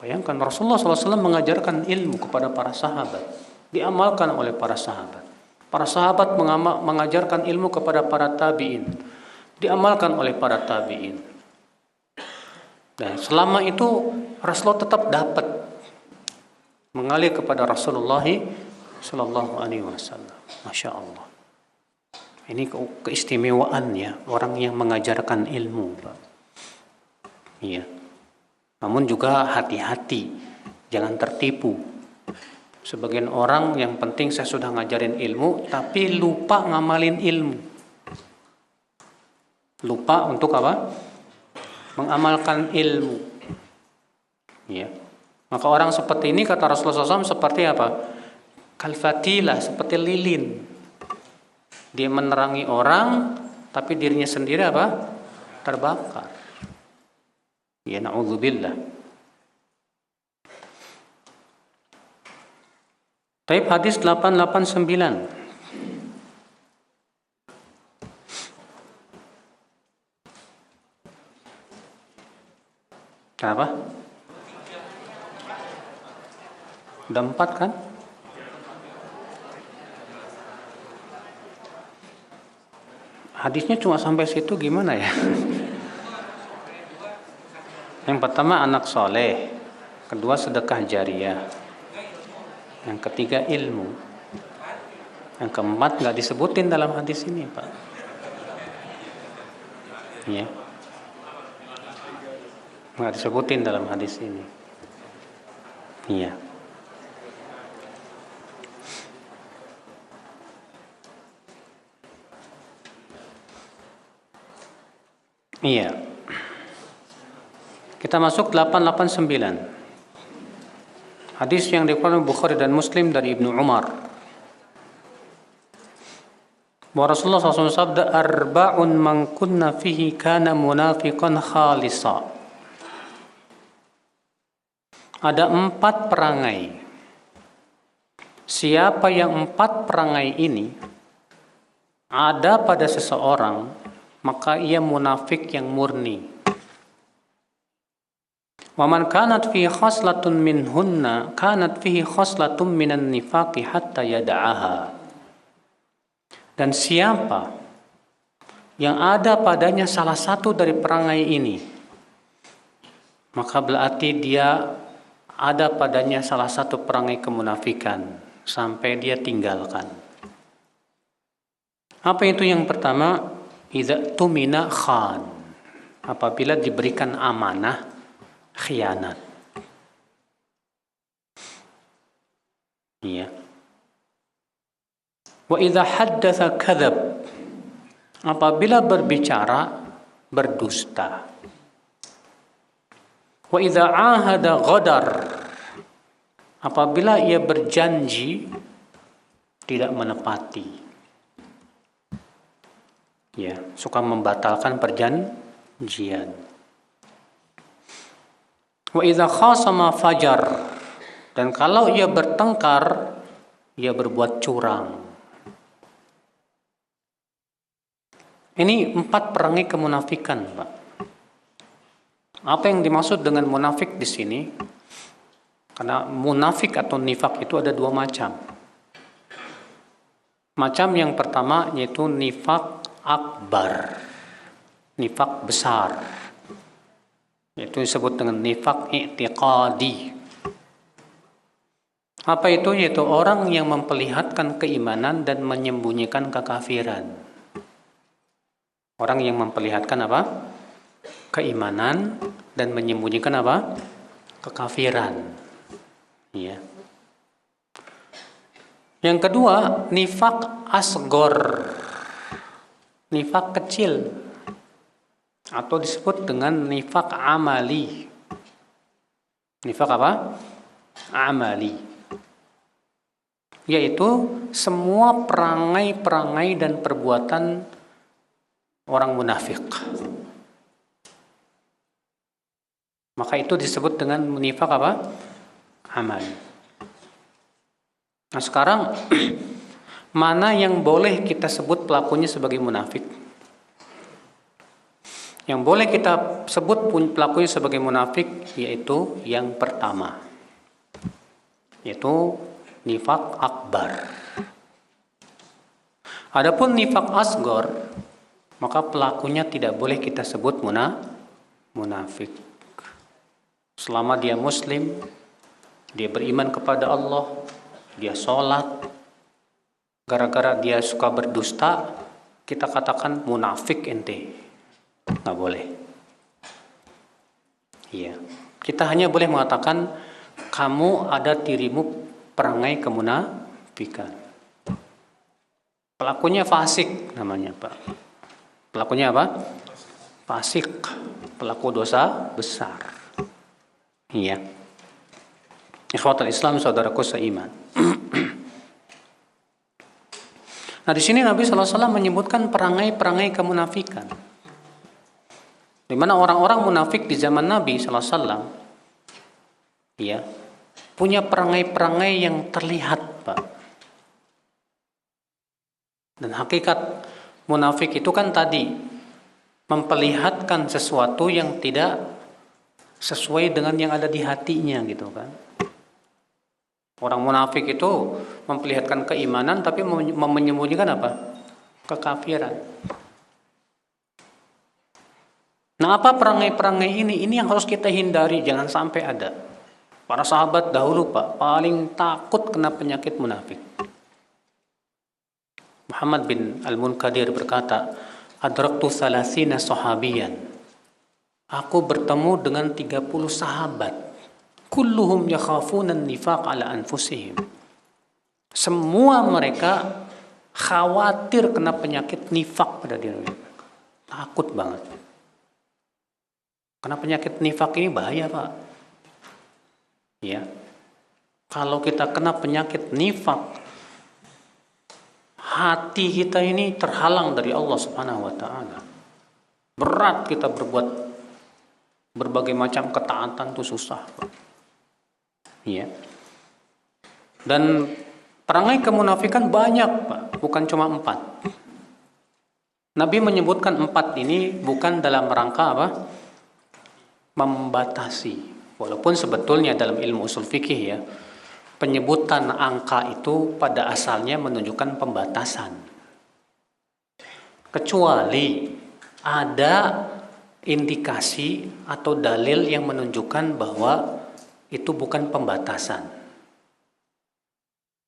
Speaker 1: Bayangkan Rasulullah SAW mengajarkan ilmu kepada para sahabat, diamalkan oleh para sahabat. Para sahabat mengajarkan ilmu kepada para tabi'in, diamalkan oleh para tabi'in. Dan selama itu Rasulullah tetap dapat mengalir kepada Rasulullah Sallallahu Alaihi Wasallam. Masya Allah. Ini keistimewaannya orang yang mengajarkan ilmu, Pak. Iya. Namun juga hati-hati, jangan tertipu. Sebagian orang yang penting saya sudah ngajarin ilmu, tapi lupa ngamalin ilmu. Lupa untuk apa? Mengamalkan ilmu. Iya. Maka orang seperti ini kata Rasulullah SAW seperti apa? Kalfatilah, seperti lilin. Dia menerangi orang, tapi dirinya sendiri apa? Terbakar. Ya na'udzubillah. Taib hadis 889. Kenapa? Udah 4 kan? Hadisnya cuma sampai situ gimana ya? Yang pertama anak soleh, kedua sedekah jariyah, yang ketiga ilmu, yang keempat nggak disebutin dalam hadis ini Pak. Ya, nggak disebutin dalam hadis ini. Iya. Iya. Kita masuk 889. Hadis yang dikeluarkan Bukhari dan Muslim dari Ibnu Umar. Bahwa Rasulullah SAW sabda, arba'un man kunna fihi kana munafiqan khalisa. Ada 4 perangai. Siapa yang 4 perangai ini ada pada seseorang, maka ia munafik yang murni. Wa man kanat fihi khaslatun minhunna kanat fihi khaslatun minan nifaqi hatta yada'aha. Dan siapa yang ada padanya salah satu dari perangai ini, maka berarti dia ada padanya salah satu perangai kemunafikan sampai dia tinggalkan. Apa itu yang pertama? Idza tumina khan. Apabila diberikan amanah, khianat. Iya. Wa idza haddatsa kadzab. Apabila berbicara berdusta. Wa idza ahada ghadar. Apabila ia berjanji tidak menepati. Ya, suka membatalkan perjanjian. Wa idza khasama fajar. Dan kalau ia bertengkar, ia berbuat curang. Ini 4 perangai kemunafikan, Pak. Apa yang dimaksud dengan munafik di sini? Karena munafik atau nifak itu ada 2 macam. Macam yang pertama yaitu nifak akbar, nifak besar. Itu disebut dengan nifak i'tiqadi. Apa itu? Yaitu orang yang memperlihatkan keimanan dan menyembunyikan kekafiran. Orang yang memperlihatkan apa? Keimanan dan menyembunyikan apa? Kekafiran. Ya. Yang kedua, nifak asgor. Nifak kecil. Atau disebut dengan nifak amali. Nifak apa? Amali. Yaitu semua perangai-perangai dan perbuatan orang munafik. Maka itu disebut dengan nifak apa? Amali. Nah sekarang mana yang boleh kita sebut pelakunya sebagai munafik? Yang boleh kita sebut pelakunya sebagai munafik yaitu yang pertama, yaitu nifak akbar. Adapun nifak asgor, maka pelakunya tidak boleh kita sebut munafik. Selama dia muslim, dia beriman kepada Allah, dia sholat, gara-gara dia suka berdusta, kita katakan munafik ente. Nggak boleh. Iya. Kita hanya boleh mengatakan kamu ada dirimu perangai kemunafikan. Pelakunya fasik namanya, Pak. Pelakunya apa? Fasik. Pelaku dosa besar. Iya. Ikhwatul Islam, saudaraku seiman. Nah, di sini Nabi SAW menyebutkan perangai-perangai kemunafikan. Di mana orang-orang munafik di zaman Nabi SAW, ya, punya perangai-perangai yang terlihat, Pak. Dan hakikat munafik itu kan tadi memperlihatkan sesuatu yang tidak sesuai dengan yang ada di hatinya, gitu kan. Orang munafik itu memperlihatkan keimanan tapi menyembunyikan apa? Kekafiran. Nah, apa perangai-perangai ini? Ini yang harus kita hindari, jangan sampai ada. Para sahabat dahulu, Pak, paling takut kena penyakit munafik. Muhammad bin Al-Munkadir berkata, adraktu 30 sahabiyan. Aku bertemu dengan 30 sahabat. Kulluhum yakhafuna an-nifaq ala anfusihim. Semua mereka khawatir kena penyakit nifak pada diri mereka. Takut banget. Karena penyakit nifak ini bahaya, Pak. Ya. Kalau kita kena penyakit nifak, hati kita ini terhalang dari Allah Subhanahu wa taala. Berat kita berbuat berbagai macam ketaatan itu susah, Pak. Ya. Dan perangai kemunafikan banyak, Pak, bukan cuma 4. Nabi menyebutkan 4 ini bukan dalam rangka apa? Membatasi. Walaupun sebetulnya dalam ilmu usul fikih ya, penyebutan angka itu pada asalnya menunjukkan pembatasan. Kecuali ada indikasi atau dalil yang menunjukkan bahwa itu bukan pembatasan.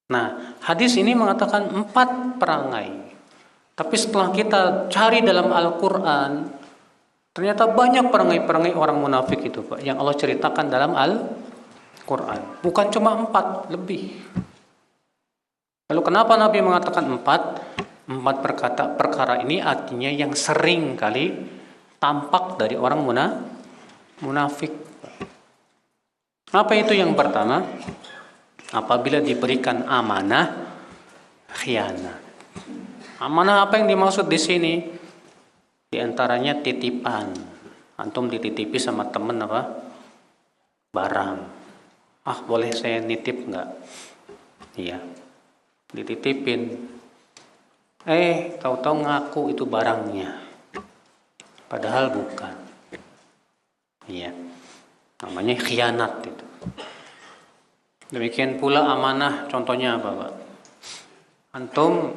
Speaker 1: Nah, hadis ini mengatakan 4 perangai. Tapi setelah kita cari dalam Al-Quran, ternyata banyak perangai-perangai orang munafik itu, Pak, yang Allah ceritakan dalam Al-Quran. Bukan cuma 4, lebih. Lalu kenapa Nabi mengatakan 4? 4 perkara ini artinya yang sering kali tampak dari orang munafik. Apa itu yang pertama? Apabila diberikan amanah, khianat. Amanah apa yang dimaksud di sini? Di antaranya titipan. Antum dititipi sama temen apa? Barang. Ah, boleh saya nitip nggak? Iya. Dititipin. Tahu-tahu ngaku itu barangnya. Padahal bukan. Iya. Namanya khianat itu. Demikian pula amanah, contohnya apa, Pak? Antum,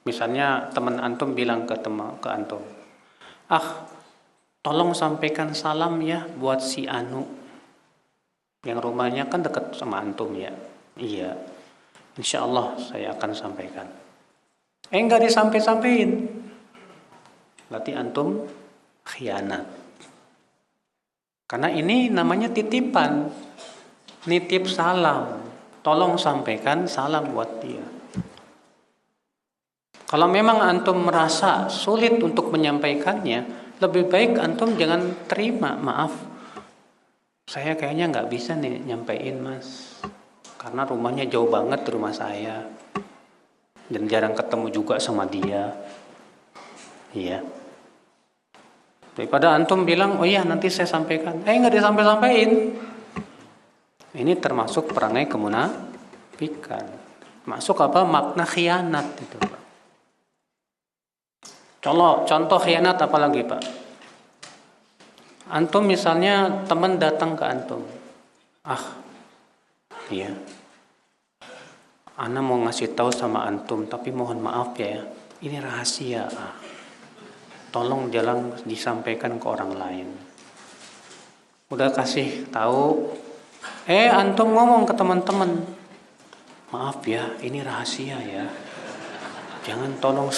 Speaker 1: misalnya teman antum bilang ke antum, tolong sampaikan salam ya buat si Anu, yang rumahnya kan dekat sama antum ya. Iya, insya Allah saya akan sampaikan. Enggak disampai-sampein, berarti antum khianat. Karena ini namanya titipan, nitip salam, tolong sampaikan salam buat dia. Kalau memang antum merasa sulit untuk menyampaikannya, lebih baik antum jangan terima. Maaf, saya kayaknya nggak bisa nih nyampein, Mas, karena rumahnya jauh banget rumah saya dan jarang ketemu juga sama dia. Iya. Daripada antum bilang, oh iya nanti saya sampaikan, nggak disampai-sampaiin. Ini termasuk perangai kemunafikan. Masuk apa? Makna khianat itu, Pak. Contoh khianat apa lagi, Pak? Antum misalnya teman datang ke antum. Iya. Ana mau ngasih tahu sama antum, tapi mohon maaf ya, ini rahasia. Tolong jangan disampaikan ke orang lain. Udah kasih tahu, antum ngomong ke teman-teman, maaf ya, ini rahasia ya, jangan tolong.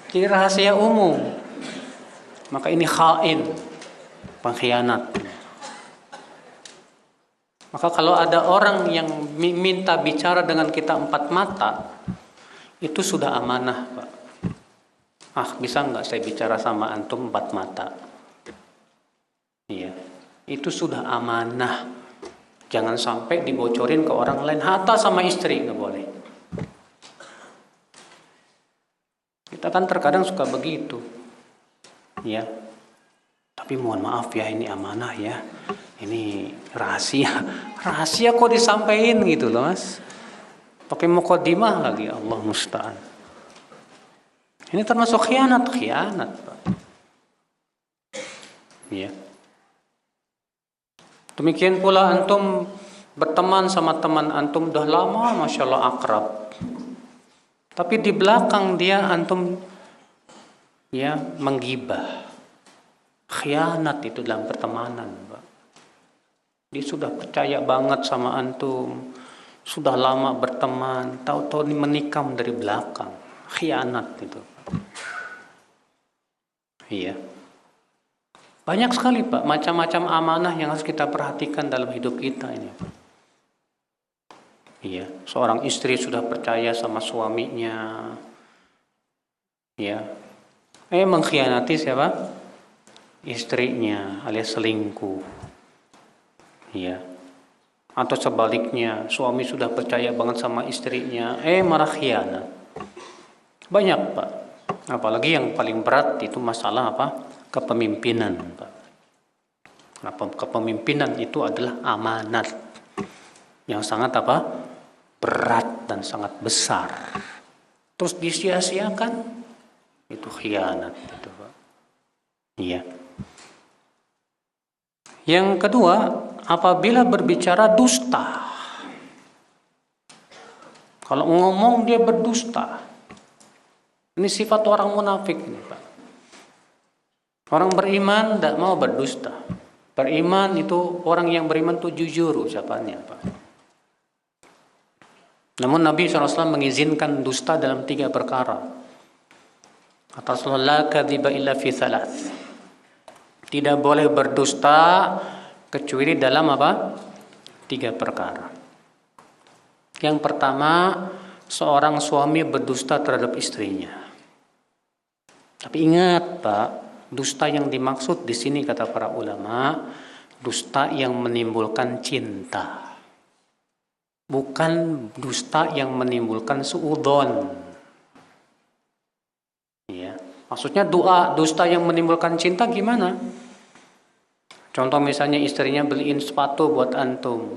Speaker 1: Jadi rahasia umum. Maka ini khain, pengkhianat. Maka kalau ada orang yang minta bicara dengan kita 4 mata, itu sudah amanah, Pak. Bisa nggak saya bicara sama antum 4 mata? Iya, itu sudah amanah. Jangan sampai dibocorin ke orang lain. Hatta sama istri nggak boleh. Kita kan terkadang suka begitu, ya. Tapi mohon maaf ya, ini amanah ya. Ini rahasia. Rahasia kok disampaikan gitu loh, Mas. Pakai muqaddimah lagi, Allah musta'an. Ini termasuk khianat, Pak. Ya. Demikian pula antum berteman sama teman antum udah lama, masya Allah akrab. Tapi di belakang dia antum ya menggibah. Khianat itu dalam pertemanan, Pak. Dia sudah percaya banget sama antum, sudah lama berteman, tahu-tahu menikam dari belakang. Khianat itu. Iya. Banyak sekali, Pak, macam-macam amanah yang harus kita perhatikan dalam hidup kita ini. Iya, seorang istri sudah percaya sama suaminya. Ya. Mengkhianati siapa? istrinya alias selingkuh. Ya. Atau sebaliknya, suami sudah percaya banget sama istrinya, malah khianat. Banyak, Pak. Apalagi yang paling berat itu masalah apa? Kepemimpinan, Pak. Kepemimpinan itu adalah amanat yang sangat apa? Berat dan sangat besar. Terus disia-siakan, itu khianat itu, Pak. Iya. Yang kedua, apabila berbicara dusta. Kalau ngomong dia berdusta. Ini sifat orang munafik ini, Pak. Orang beriman tidak mau berdusta. Beriman itu, orang yang beriman itu jujur ucapannya, Pak. Namun Nabi SAW mengizinkan dusta dalam 3 perkara. Kata Rasulullah, la kadhiba illa fi thalath. Tidak boleh berdusta kecuali dalam apa? 3 perkara. Yang pertama, seorang suami berdusta terhadap istrinya. Tapi ingat, Pak, dusta yang dimaksud di sini kata para ulama, dusta yang menimbulkan cinta. Bukan dusta yang menimbulkan suudzon. Ya, maksudnya dusta yang menimbulkan cinta gimana? Contoh misalnya istrinya beliin sepatu buat antum.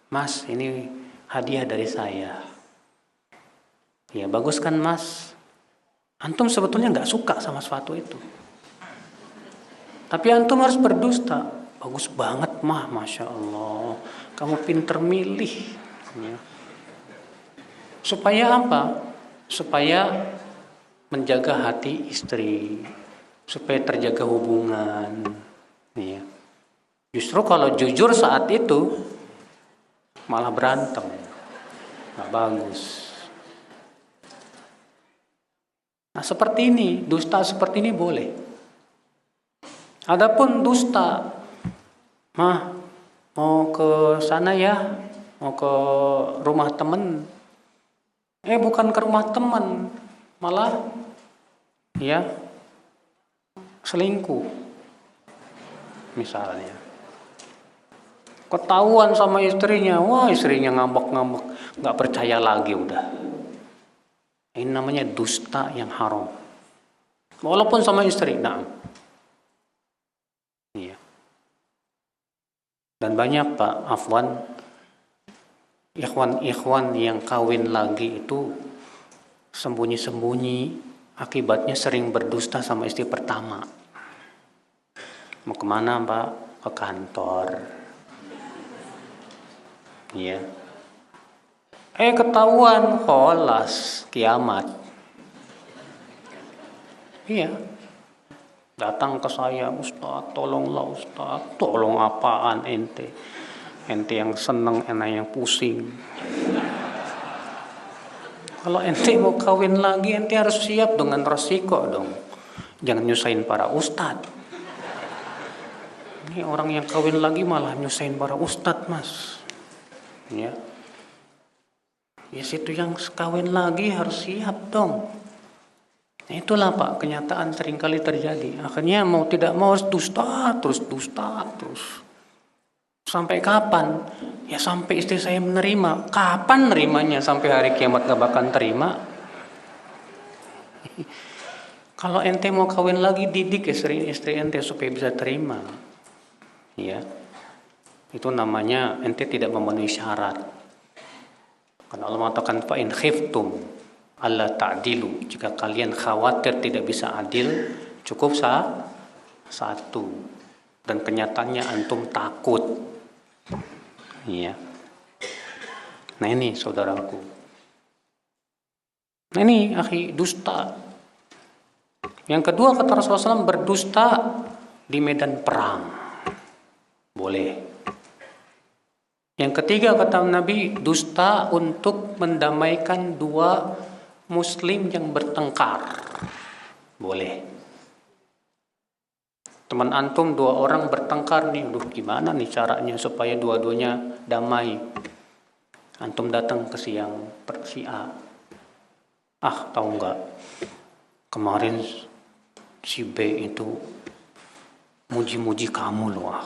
Speaker 1: Mas, ini hadiah dari saya. Ya, bagus kan, Mas? Antum sebetulnya nggak suka sama sepatu itu. Tapi antum harus berdusta. Bagus banget, mah, Masya Allah. Kamu pinter milih. Ya. Supaya apa? Supaya menjaga hati istri. Supaya terjaga hubungan. Ya. Justru kalau jujur saat itu malah berantem, nggak bagus. Nah seperti ini, dusta seperti ini boleh. Adapun dusta, mah mau ke sana ya, mau ke rumah temen, bukan ke rumah temen, malah ya selingkuh misalnya. Ketahuan sama istrinya, wah istrinya ngambek-ngambek, nggak percaya lagi udah. Ini namanya dusta yang haram. Walaupun sama istri, nah. Iya. Dan banyak, Pak, afwan, ikhwan yang kawin lagi itu sembunyi-sembunyi, akibatnya sering berdusta sama istri pertama. Mau kemana, Pak? Ke kantor. Iya. Ketahuan, kholas, kiamat. Iya. Datang ke saya, Ustaz, tolonglah Ustaz. Tolong apaan ente? Ente yang seneng, enak yang pusing. Kalau ente mau kawin lagi, ente harus siap dengan resiko dong. Jangan nyusahin para ustad. Ini orang yang kawin lagi malah nyusahin para ustad, Mas. Ya. Ya situ yang kawin lagi harus siap dong. Nah, itulah, Pak, kenyataan seringkali terjadi. Akhirnya mau tidak mau harus dusta terus. Sampai kapan? Ya sampai istri saya menerima. Kapan nerimanya? Sampai hari kiamat gak bakal terima. Kalau ente mau kawin lagi, didik istri ente supaya bisa terima. Ya. Itu namanya ente tidak memenuhi syarat. Karena Allah mengatakan fa in khiftum alla ta'dilu, jika kalian khawatir tidak bisa adil, cukup satu. Dan kenyataannya antum takut. Iya. Nah ini saudaraku. Nah ini akhi, dusta. Yang kedua kata Rasulullah SAW, berdusta di medan perang. Boleh. Yang ketiga kata Nabi, dusta untuk mendamaikan 2 muslim yang bertengkar. Boleh. Teman antum 2 orang bertengkar nih, gimana nih caranya supaya dua-duanya damai? Antum datang ke si A. Tahu nggak? Kemarin si B itu muji-muji kamu loh.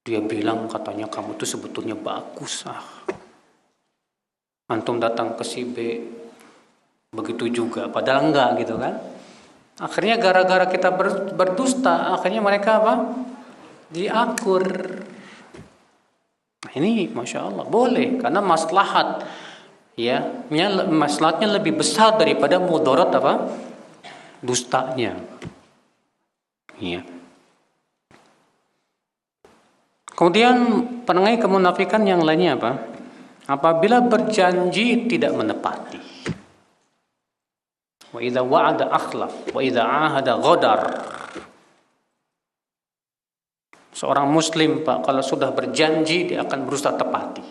Speaker 1: Dia bilang katanya kamu tuh sebetulnya bagus. Antum datang ke si B, begitu juga. Padahal enggak gitu kan. Akhirnya gara-gara kita berdusta, akhirnya mereka apa? Diakur. Nah, ini Masya Allah boleh, karena maslahat ya, maslahatnya lebih besar daripada mudarat apa? Dustanya. Ya. Kemudian perangai kemunafikan yang lainnya apa? Apabila berjanji tidak menepati. Wa idza wa'ada akhlaf, wa idza 'ahada ghadar. Seorang muslim, Pak, kalau sudah berjanji dia akan berusaha tepati.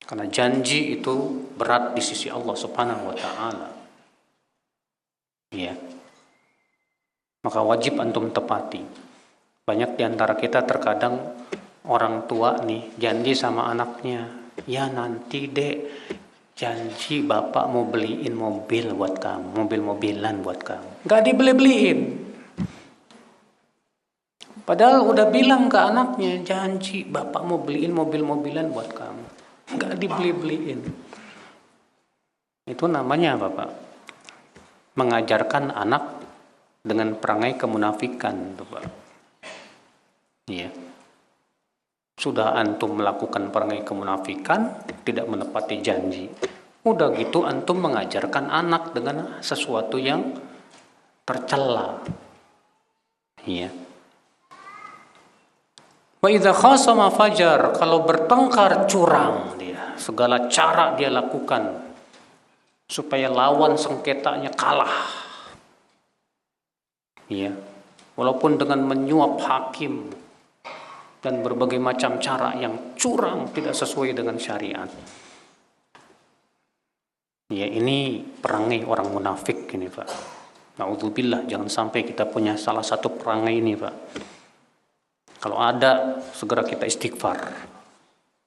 Speaker 1: Karena janji itu berat di sisi Allah Subhanahu wa taala. Ya. Maka wajib antum tepati. Banyak di antara kita terkadang orang tua nih janji sama anaknya, ya nanti Dek, janji bapak mau beliin mobil buat kamu, mobil-mobilan buat kamu. Gak dibeli-beliin. Padahal udah bilang ke anaknya, janji bapak mau beliin mobil-mobilan buat kamu. Gak dibeli-beliin. Itu namanya apa, Pak? Mengajarkan anak dengan perangai kemunafikan, tuh, Pak. Iya. Sudah antum melakukan perangai kemunafikan, tidak menepati janji. Udah gitu antum mengajarkan anak dengan sesuatu yang tercela. Iya. Wa idza khasama fajar, kalau bertengkar curang dia. Segala cara dia lakukan supaya lawan sengketanya kalah. Iya. Walaupun dengan menyuap hakim dan berbagai macam cara yang curang, tidak sesuai dengan syariat. Ya, ini perangai orang munafik ini, Pak. Na'udzubillah, jangan sampai kita punya salah satu perangai ini, Pak. Kalau ada, segera kita istighfar.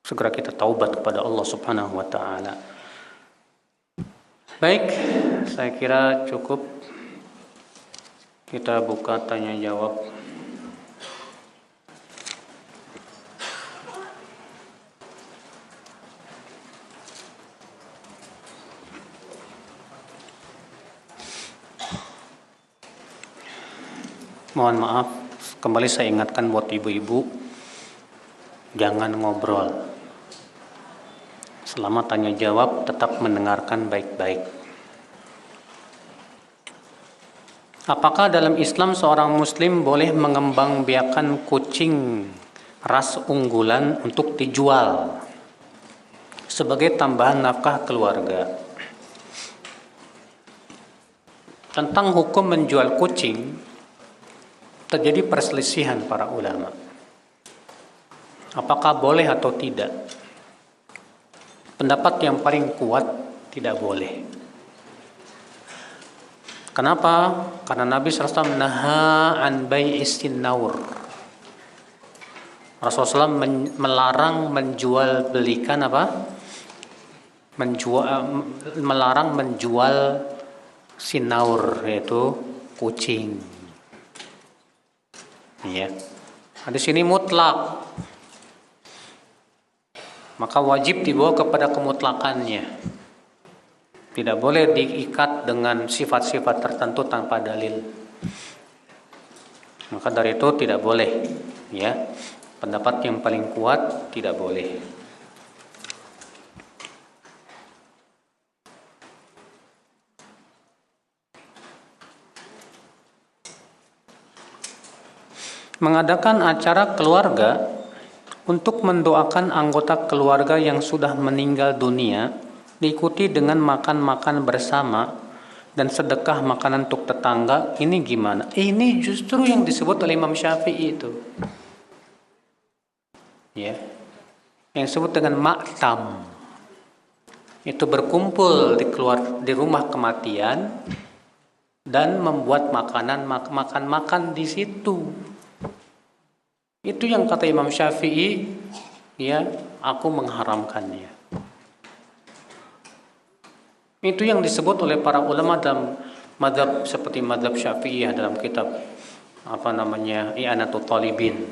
Speaker 1: Segera kita taubat kepada Allah Subhanahu wa taala. Baik, saya kira cukup. Kita buka tanya jawab. Mohon maaf, kembali saya ingatkan buat ibu-ibu, jangan ngobrol. Selama tanya jawab, tetap mendengarkan baik-baik. Apakah dalam Islam seorang muslim boleh mengembangbiakan kucing ras unggulan untuk dijual sebagai tambahan nafkah keluarga? Tentang hukum menjual kucing, terjadi perselisihan para ulama. Apakah boleh atau tidak? Pendapat yang paling kuat, tidak boleh. Kenapa? Karena Nabi SAW naha an bai'is sinnaur. Rasulullah SAW melarang menjual belikan apa? Melarang menjual sinaur, yaitu kucing. Ya. Hadis ini mutlak. Maka wajib dibawa kepada kemutlakannya. Tidak boleh diikat dengan sifat-sifat tertentu tanpa dalil. Maka dari itu tidak boleh, ya. Pendapat yang paling kuat tidak boleh. Mengadakan acara keluarga untuk mendoakan anggota keluarga yang sudah meninggal dunia, diikuti dengan makan-makan bersama dan sedekah makanan untuk tetangga, ini gimana? Ini justru yang disebut oleh Imam Syafi'i itu. Ya. Yang disebut dengan maktam. Itu berkumpul di rumah kematian dan membuat makanan, makan di situ. Itu yang kata Imam Syafi'i, ya, aku mengharamkannya. Itu yang disebut oleh para ulama dalam mazhab seperti mazhab Syafi'iyah dalam kitab i'anatul talibin.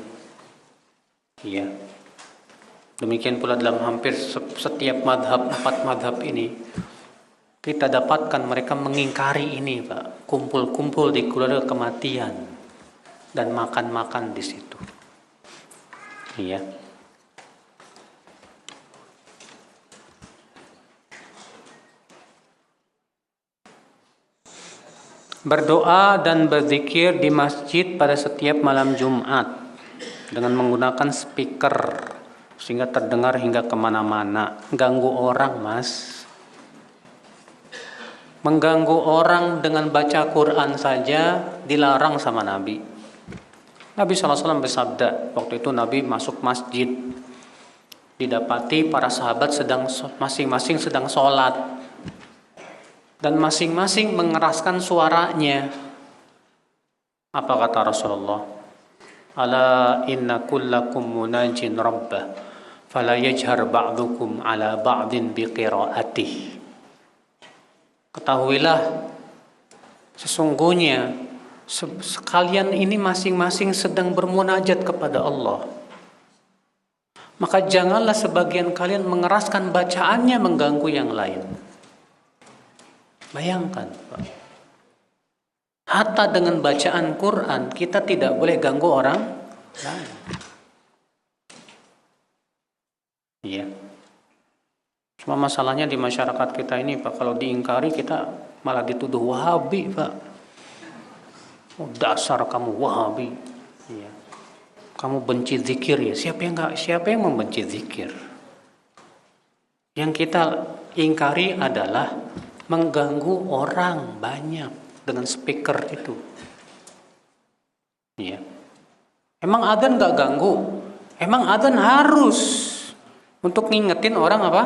Speaker 1: Ya. Demikian pula dalam hampir setiap madhab, 4 madhab ini kita dapatkan mereka mengingkari ini, Pak. Kumpul-kumpul di keluarga kematian dan makan-makan di situ. Iya. Berdoa dan berzikir di masjid pada setiap malam Jumat dengan menggunakan speaker sehingga terdengar hingga kemana-mana. Ganggu orang, Mas. Mengganggu orang dengan baca Quran saja dilarang sama Nabi. Nabi SAW bersabda, waktu itu Nabi masuk masjid, didapati para sahabat masing-masing sedang sholat, dan masing-masing mengeraskan suaranya. Apa kata Rasulullah? Ala inna kullakum munajin rabbah fala yajhar ba'dukum ala ba'din biqira'atih. Ketahuilah, sesungguhnya sekalian ini masing-masing sedang bermunajat kepada Allah. Maka janganlah sebagian kalian mengeraskan bacaannya mengganggu yang lain. Bayangkan, Pak. Hatta dengan bacaan Quran kita tidak boleh ganggu orang lain. Iya. Cuma masalahnya di masyarakat kita ini, Pak, kalau diingkari kita malah dituduh Wahabi, Pak. Oh, dasar kamu Wahabi. Iya. Kamu benci zikir ya. Siapa yang membenci zikir? Yang kita ingkari adalah mengganggu orang banyak dengan speaker itu. Iya. Emang adzan gak ganggu? Emang adzan harus untuk ngingetin orang apa?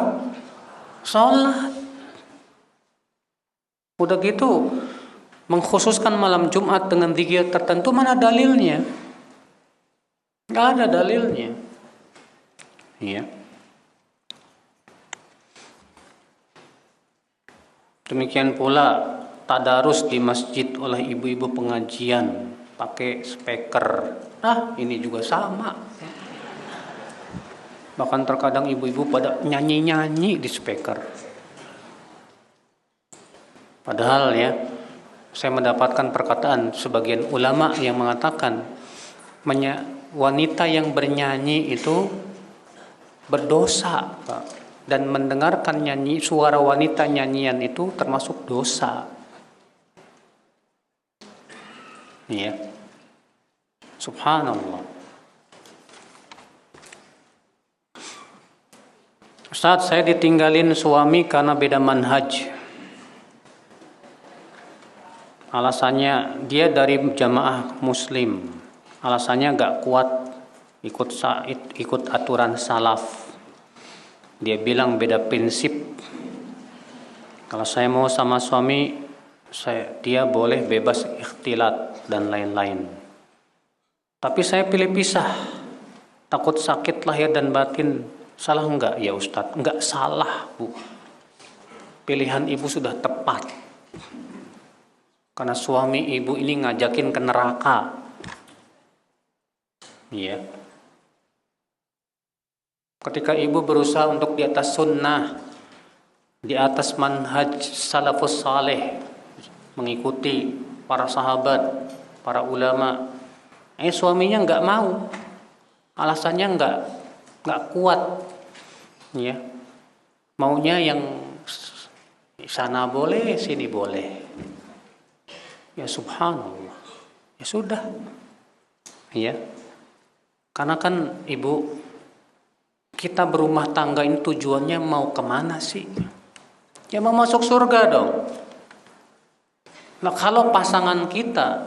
Speaker 1: Sholat. Udah gitu mengkhususkan malam Jumat dengan zikir tertentu, mana dalilnya? Gak ada dalilnya. Iya. Demikian pula tadarus di masjid oleh ibu-ibu pengajian pakai speaker. Ini juga sama. Bahkan terkadang ibu-ibu pada nyanyi-nyanyi di speaker. Padahal ya, saya mendapatkan perkataan sebagian ulama yang mengatakan wanita yang bernyanyi itu berdosa, Pak. Dan mendengarkan suara wanita nyanyian itu termasuk dosa. Iya. Subhanallah. Ustaz, saya ditinggalin suami karena beda manhaj. Alasannya dia dari jamaah muslim. Alasannya gak kuat ikut aturan salaf. Dia bilang beda prinsip. Kalau saya mau sama suami, dia boleh bebas ikhtilat dan lain-lain. Tapi saya pilih pisah. Takut sakit lahir dan batin. Salah enggak ya Ustadz? Enggak salah, Bu. Pilihan ibu sudah tepat. Karena suami ibu ini ngajakin ke neraka. Iya. Ketika ibu berusaha untuk di atas sunnah, di atas manhaj salafus saleh, mengikuti para sahabat, para ulama, suaminya nggak mau, alasannya nggak kuat, ya, maunya yang sana boleh, sini boleh, ya subhanallah, ya sudah, ya, karena kan ibu, kita berumah tangga ini tujuannya mau kemana sih? Ya mau masuk surga dong. Nah kalau pasangan kita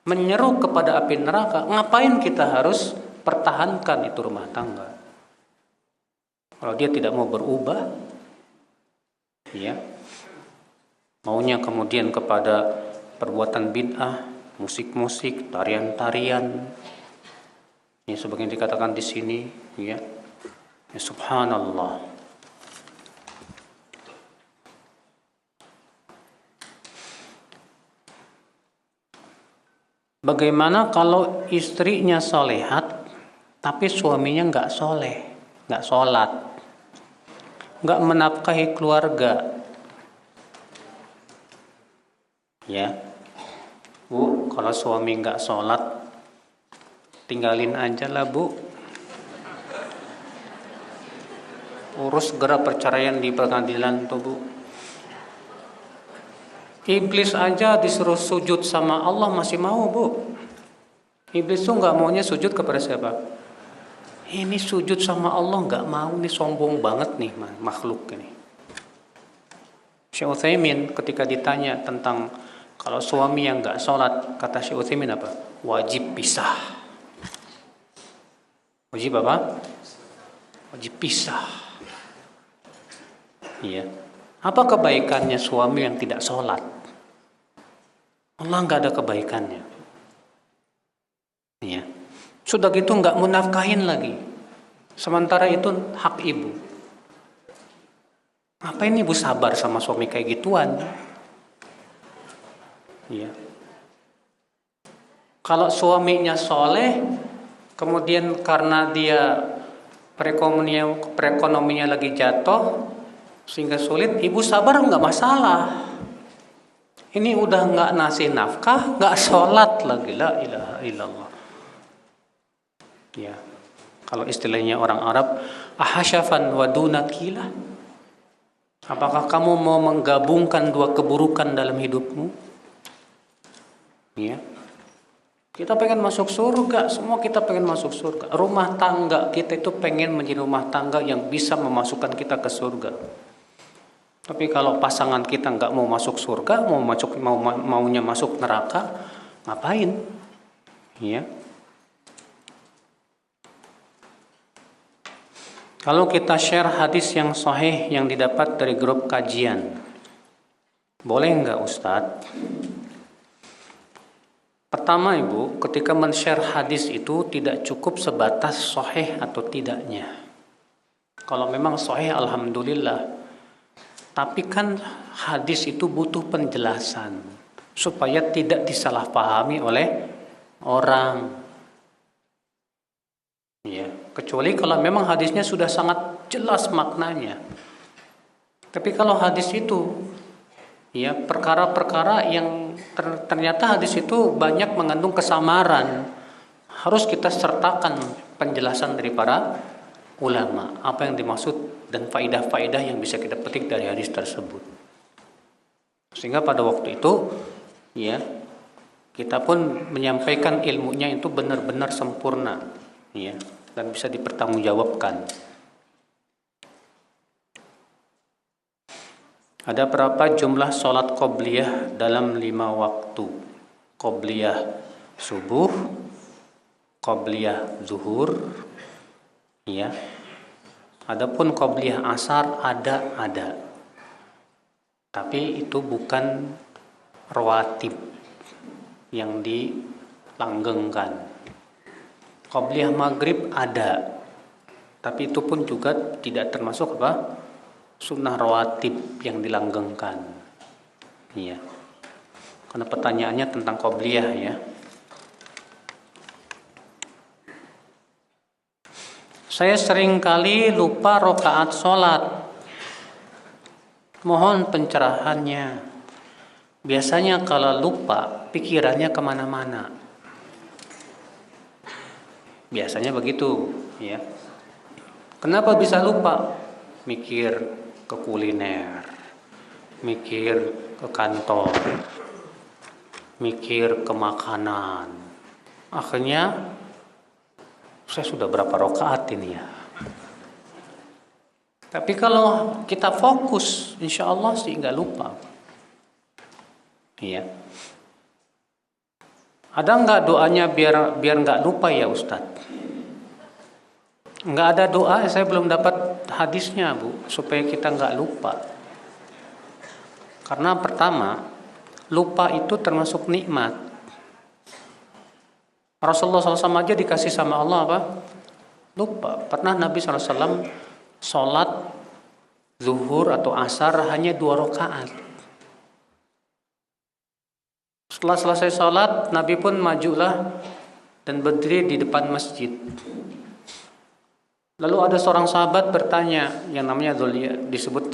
Speaker 1: menyeru kepada api neraka, ngapain kita harus pertahankan itu rumah tangga? Kalau dia tidak mau berubah, ya, maunya kemudian kepada perbuatan bid'ah, musik-musik, tarian-tarian, ya sebagaimana dikatakan di sini, ya. Ya, subhanallah. Bagaimana kalau istrinya solehat, tapi suaminya nggak soleh, nggak sholat, nggak menafkahi keluarga? Ya, Bu, kalau suami nggak sholat, tinggalin aja lah, Bu. Urus segera perceraian di pengadilan tuh, Bu. Iblis aja disuruh sujud sama Allah masih mau, Bu. Iblis tuh nggak maunya sujud kepada siapa? Ini sujud sama Allah nggak mau, nih sombong banget nih makhluk ini. Syekh Utsaimin ketika ditanya tentang kalau suami yang nggak sholat, kata Syekh Utsaimin apa? Wajib pisah. Wajib apa? Wajib pisah. Iya. Apa kebaikannya suami yang tidak sholat? Allah nggak ada kebaikannya. Iya. Sudah gitu nggak mau nafkahin lagi. Sementara itu hak ibu. Ngapain ibu sabar sama suami kayak gituan? Iya. Kalau suaminya soleh, kemudian karena dia perekonomiannya lagi jatuh, sehingga sulit, ibu sabar nggak masalah. Ini udah nggak ngasih nafkah, nggak sholat lagi, la ilaha illallah. Ya, kalau istilahnya orang Arab, ahasyafan wa dunakila. Apakah kamu mau menggabungkan dua keburukan dalam hidupmu? Ya, kita pengen masuk surga, semua kita pengen masuk surga. Rumah tangga kita itu pengen menjadi rumah tangga yang bisa memasukkan kita ke surga. Tapi kalau pasangan kita nggak mau masuk surga, maunya masuk neraka, ngapain? Ya. Kalau kita share hadis yang sahih yang didapat dari grup kajian, boleh nggak Ustadz? Pertama Ibu, ketika men-share hadis itu tidak cukup sebatas sahih atau tidaknya. Kalau memang sahih, alhamdulillah. Tapi kan hadis itu butuh penjelasan supaya tidak disalahpahami oleh orang. Ya, kecuali kalau memang hadisnya sudah sangat jelas maknanya. Tapi kalau hadis itu ya perkara-perkara yang ternyata hadis itu banyak mengandung kesamaran, harus kita sertakan penjelasan dari para ulama apa yang dimaksud dan faidah-faidah yang bisa kita petik dari hadis tersebut. Sehingga pada waktu itu ya kita pun menyampaikan ilmunya itu benar-benar sempurna ya dan bisa dipertanggungjawabkan. Ada berapa jumlah sholat qobliyah dalam 5 waktu? Qobliyah subuh, qobliyah zuhur, ya. Adapun qobliyah asar ada. Tapi itu bukan rawatib yang dilanggengkan. Qobliyah maghrib ada. Tapi itu pun juga tidak termasuk apa? Sunnah rawatib yang dilanggengkan. Iya. Karena pertanyaannya tentang qobliyah ya. Saya sering kali lupa rakaat sholat. Mohon pencerahannya. Biasanya kalau lupa, pikirannya kemana-mana. Biasanya begitu, ya. Kenapa bisa lupa? Mikir ke kuliner, mikir ke kantor, mikir ke makanan. Akhirnya saya sudah berapa rakaat ini ya. Tapi kalau kita fokus, insya Allah sih nggak lupa. Iya. Ada nggak doanya biar nggak lupa ya Ustadz? Nggak ada doa, saya belum dapat hadisnya Bu, supaya kita nggak lupa. Karena pertama, lupa itu termasuk nikmat. Rasulullah SAW aja dikasih sama Allah apa? Lupa. Pernah Nabi SAW sholat zuhur atau asar hanya 2 rakaat. Setelah selesai sholat, Nabi pun majulah dan berdiri di depan masjid. Lalu ada seorang sahabat bertanya, yang namanya disebut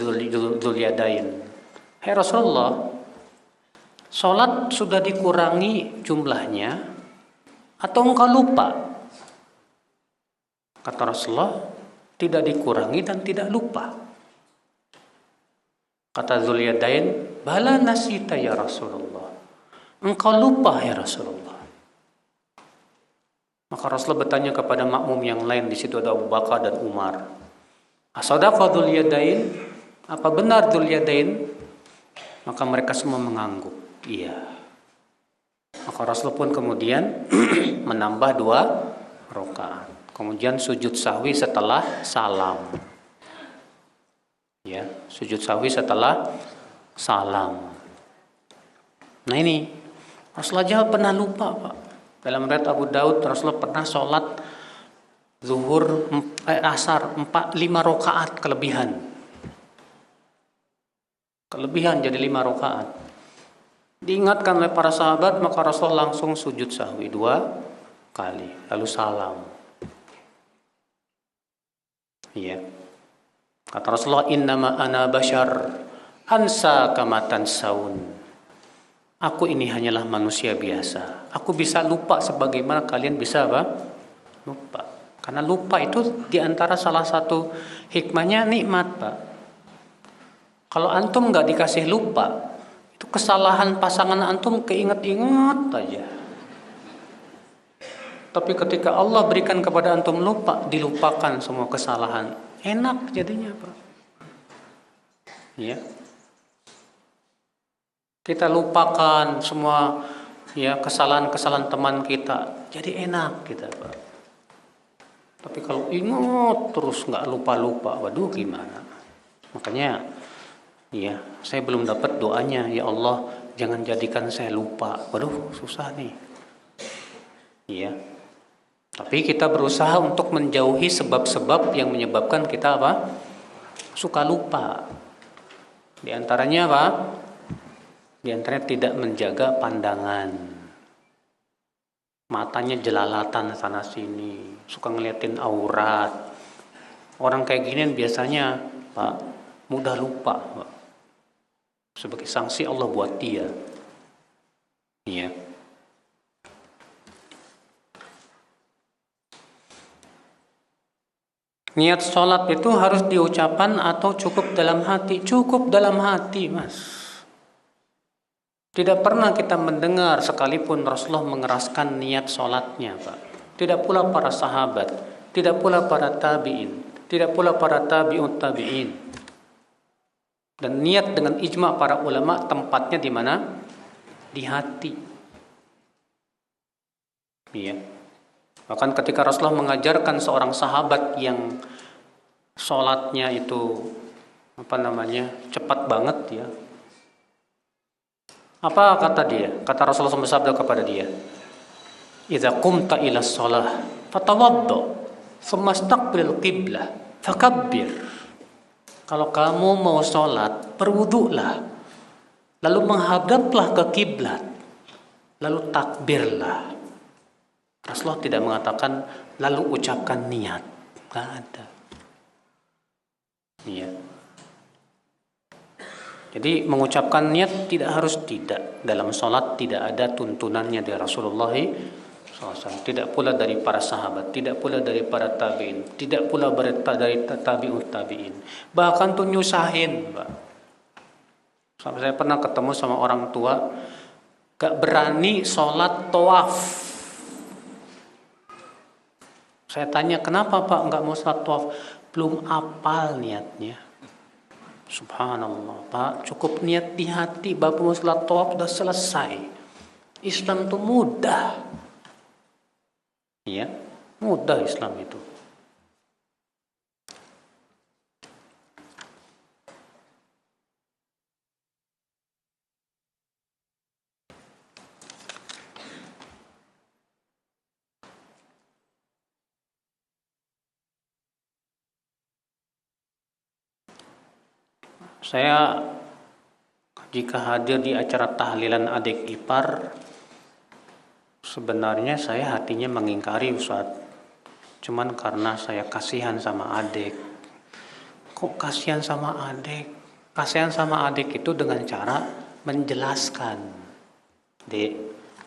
Speaker 1: Dzuliyadain. Hai Rasulullah, sholat sudah dikurangi jumlahnya atau engkau lupa? Kata Rasulullah, tidak dikurangi dan tidak lupa. Kata Dzuliyadain, bala nasita ya Rasulullah. Engkau lupa ya Rasulullah. Maka Rasulullah bertanya kepada makmum yang lain, di situ ada Abu Bakar dan Umar. Asadaqa Dzuliyadain? Apa benar Dzuliyadain? Maka mereka semua mengangguk. Iya. Maka Rasulullah pun kemudian menambah 2 rakaat. Kemudian sujud sahwi setelah salam. Ya, sujud sahwi setelah salam. Nah ini Rasulullah jawab pernah lupa, Pak. Dalam riwayat Abu Daud, Rasulullah pernah sholat zuhur asar 5 rakaat kelebihan. Kelebihan jadi 5 rakaat. Diingatkan oleh para sahabat, maka Rasulullah langsung sujud sahwi 2 kali, lalu salam. Iya. Kata Rasulullah, innama ana bashar ansa kama tansaun. Aku ini hanyalah manusia biasa. Aku bisa lupa sebagaimana kalian bisa apa? Lupa. Karena lupa itu diantara salah satu hikmahnya nikmat, Pak. Kalau antum nggak dikasih lupa, itu kesalahan pasangan antum keinget-inget aja. Tapi ketika Allah berikan kepada antum lupa, dilupakan semua kesalahan. Enak jadinya, Pak. Ya. Kita lupakan semua ya kesalahan-kesalahan teman kita, jadi enak kita, Pak. Tapi kalau ingat terus nggak lupa-lupa, waduh gimana? Makanya ya saya belum dapat doanya, ya Allah jangan jadikan saya lupa. Waduh susah nih. Iya. Tapi kita berusaha untuk menjauhi sebab-sebab yang menyebabkan kita apa? Suka lupa. Di antaranya apa? Di antaranya tidak menjaga pandangan. Matanya jelalatan sana sini, suka ngeliatin aurat. Orang kayak gini biasanya, Pak, mudah lupa, Pak. Sebagai sanksi Allah buat dia. Iya. Niat sholat itu harus diucapkan atau cukup dalam hati? Cukup dalam hati, Mas. Tidak pernah kita mendengar sekalipun Rasulullah mengeraskan niat sholatnya, Pak. Tidak pula para sahabat, tidak pula para tabi'in, tidak pula para tabi'ut tabi'in. Dan niat dengan ijma' para ulama tempatnya di mana? Di hati. Iya. Bahkan ketika Rasulullah mengajarkan seorang sahabat yang sholatnya itu cepat banget ya. Apa kata dia? Kata Rasulullah bersabda kepada dia, "Idza qumta ila shalah, fatawadda, thumma istaqbilil qiblah, fakabbir." Kalau kamu mau sholat, berwudulah, lalu menghadaplah ke kiblat, lalu takbirlah. Rasulullah tidak mengatakan lalu ucapkan niat, nggak ada. Iya. Jadi mengucapkan niat tidak harus dalam sholat tidak ada tuntunannya dari Rasulullah SAW, tidak pula dari para sahabat, tidak pula dari para tabiin, tidak pula dari tabi'ut tabiin. Bahkan tuh nyusahin, Pak. Sampai saya pernah ketemu sama orang tua gak berani sholat tawaf. Saya tanya kenapa Pak gak mau sholat tawaf? Belum apal niatnya. Subhanallah, Pak, cukup niat di hati, Bapak mau sholat tawaf sudah selesai. Islam itu mudah. Iya, mudah Islam itu. Saya jika hadir di acara tahlilan adik ipar, sebenarnya saya hatinya mengingkari Ustaz. Cuman karena saya kasihan sama adik. Kok kasihan sama adik? Kasihan sama adik itu dengan cara menjelaskan. Dek,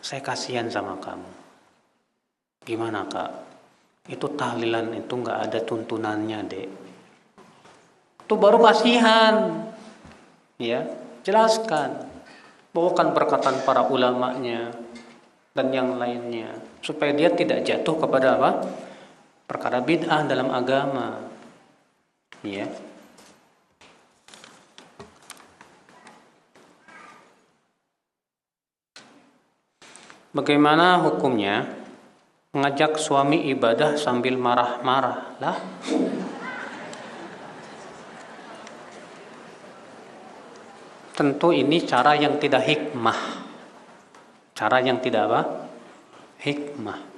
Speaker 1: saya kasihan sama kamu. Gimana Kak? Itu tahlilan itu gak ada tuntunannya, Dek. Itu baru kasihan. Ya, jelaskan. Bawakan perkataan para ulamanya dan yang lainnya supaya dia tidak jatuh kepada apa? Perkara bid'ah dalam agama. Ya. Bagaimana hukumnya mengajak suami ibadah sambil marah-marah? Lah, tentu ini cara yang tidak hikmah. Cara yang tidak apa? Hikmah.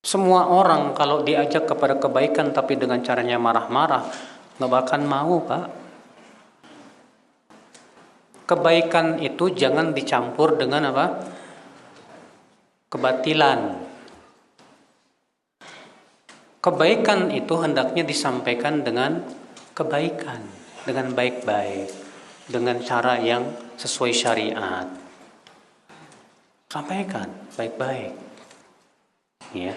Speaker 1: Semua orang kalau diajak kepada kebaikan tapi dengan caranya marah-marah, nggak bakal mau, Pak. Kebaikan itu jangan dicampur dengan apa? Kebatilan. Kebaikan itu hendaknya disampaikan dengan kebaikan, dengan baik-baik, dengan cara yang sesuai syariat. Sampaikan baik-baik. Ya.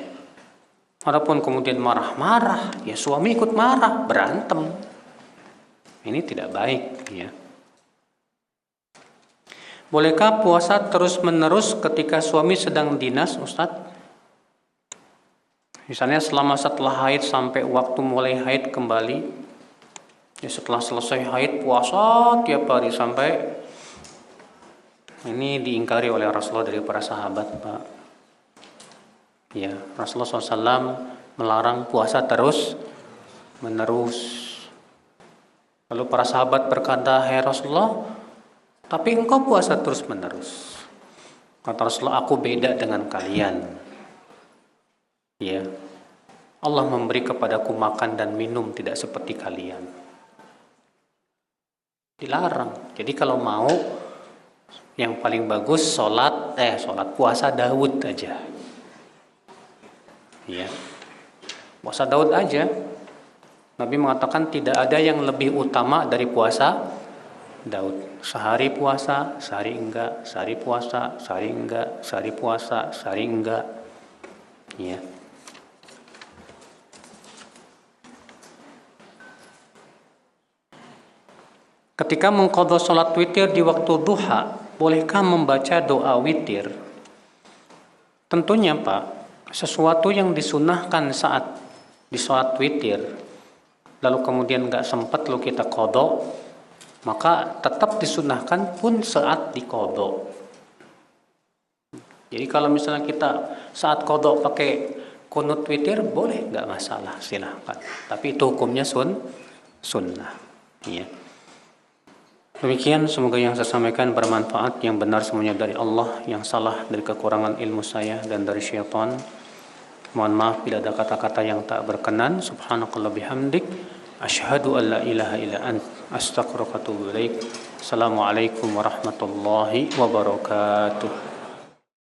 Speaker 1: Walaupun kemudian marah-marah, ya suami ikut marah, berantem. Ini tidak baik, ya. Bolehkah puasa terus-menerus ketika suami sedang dinas, Ustadz? Misalnya selama setelah haid sampai waktu mulai haid kembali, ya setelah selesai haid puasa tiap hari sampai, ini diingkari oleh Rasulullah dari para sahabat, Pak. Ya, Rasulullah SAW melarang puasa terus-menerus. Lalu para sahabat berkata, "Hai Rasulullah, tapi engkau puasa terus-menerus." Kata Rasulullah, "Aku beda dengan kalian. Ya, Allah memberi kepadaku makan dan minum tidak seperti kalian." Dilarang. Jadi kalau mau yang paling bagus sholat puasa Daud aja. Ya, puasa Daud aja. Nabi mengatakan tidak ada yang lebih utama dari puasa Daud. Sehari puasa, sehari enggak, sehari puasa, sehari enggak, sehari puasa, sehari enggak. Ya. Ketika mengqadha salat witir di waktu duha, bolehkah membaca doa witir? Tentunya, Pak, sesuatu yang disunahkan saat di salat witir, lalu kemudian enggak sempat lalu kita qadha, maka tetap disunahkan pun saat diqadha. Jadi kalau misalnya kita saat qadha pakai kunut witir, boleh, enggak masalah, silahkan. Tapi itu hukumnya sunnah. Ya. Demikian, semoga yang saya sampaikan bermanfaat, yang benar semuanya dari Allah, yang salah dari kekurangan ilmu saya dan dari syaitan. Mohon maaf bila ada kata-kata yang tak berkenan. Subhanakallah bihamdik, asyhadu an la ilaha illa ant, astaghfiruka wa atubu ilaik. Assalamualaikum warahmatullahi wabarakatuh.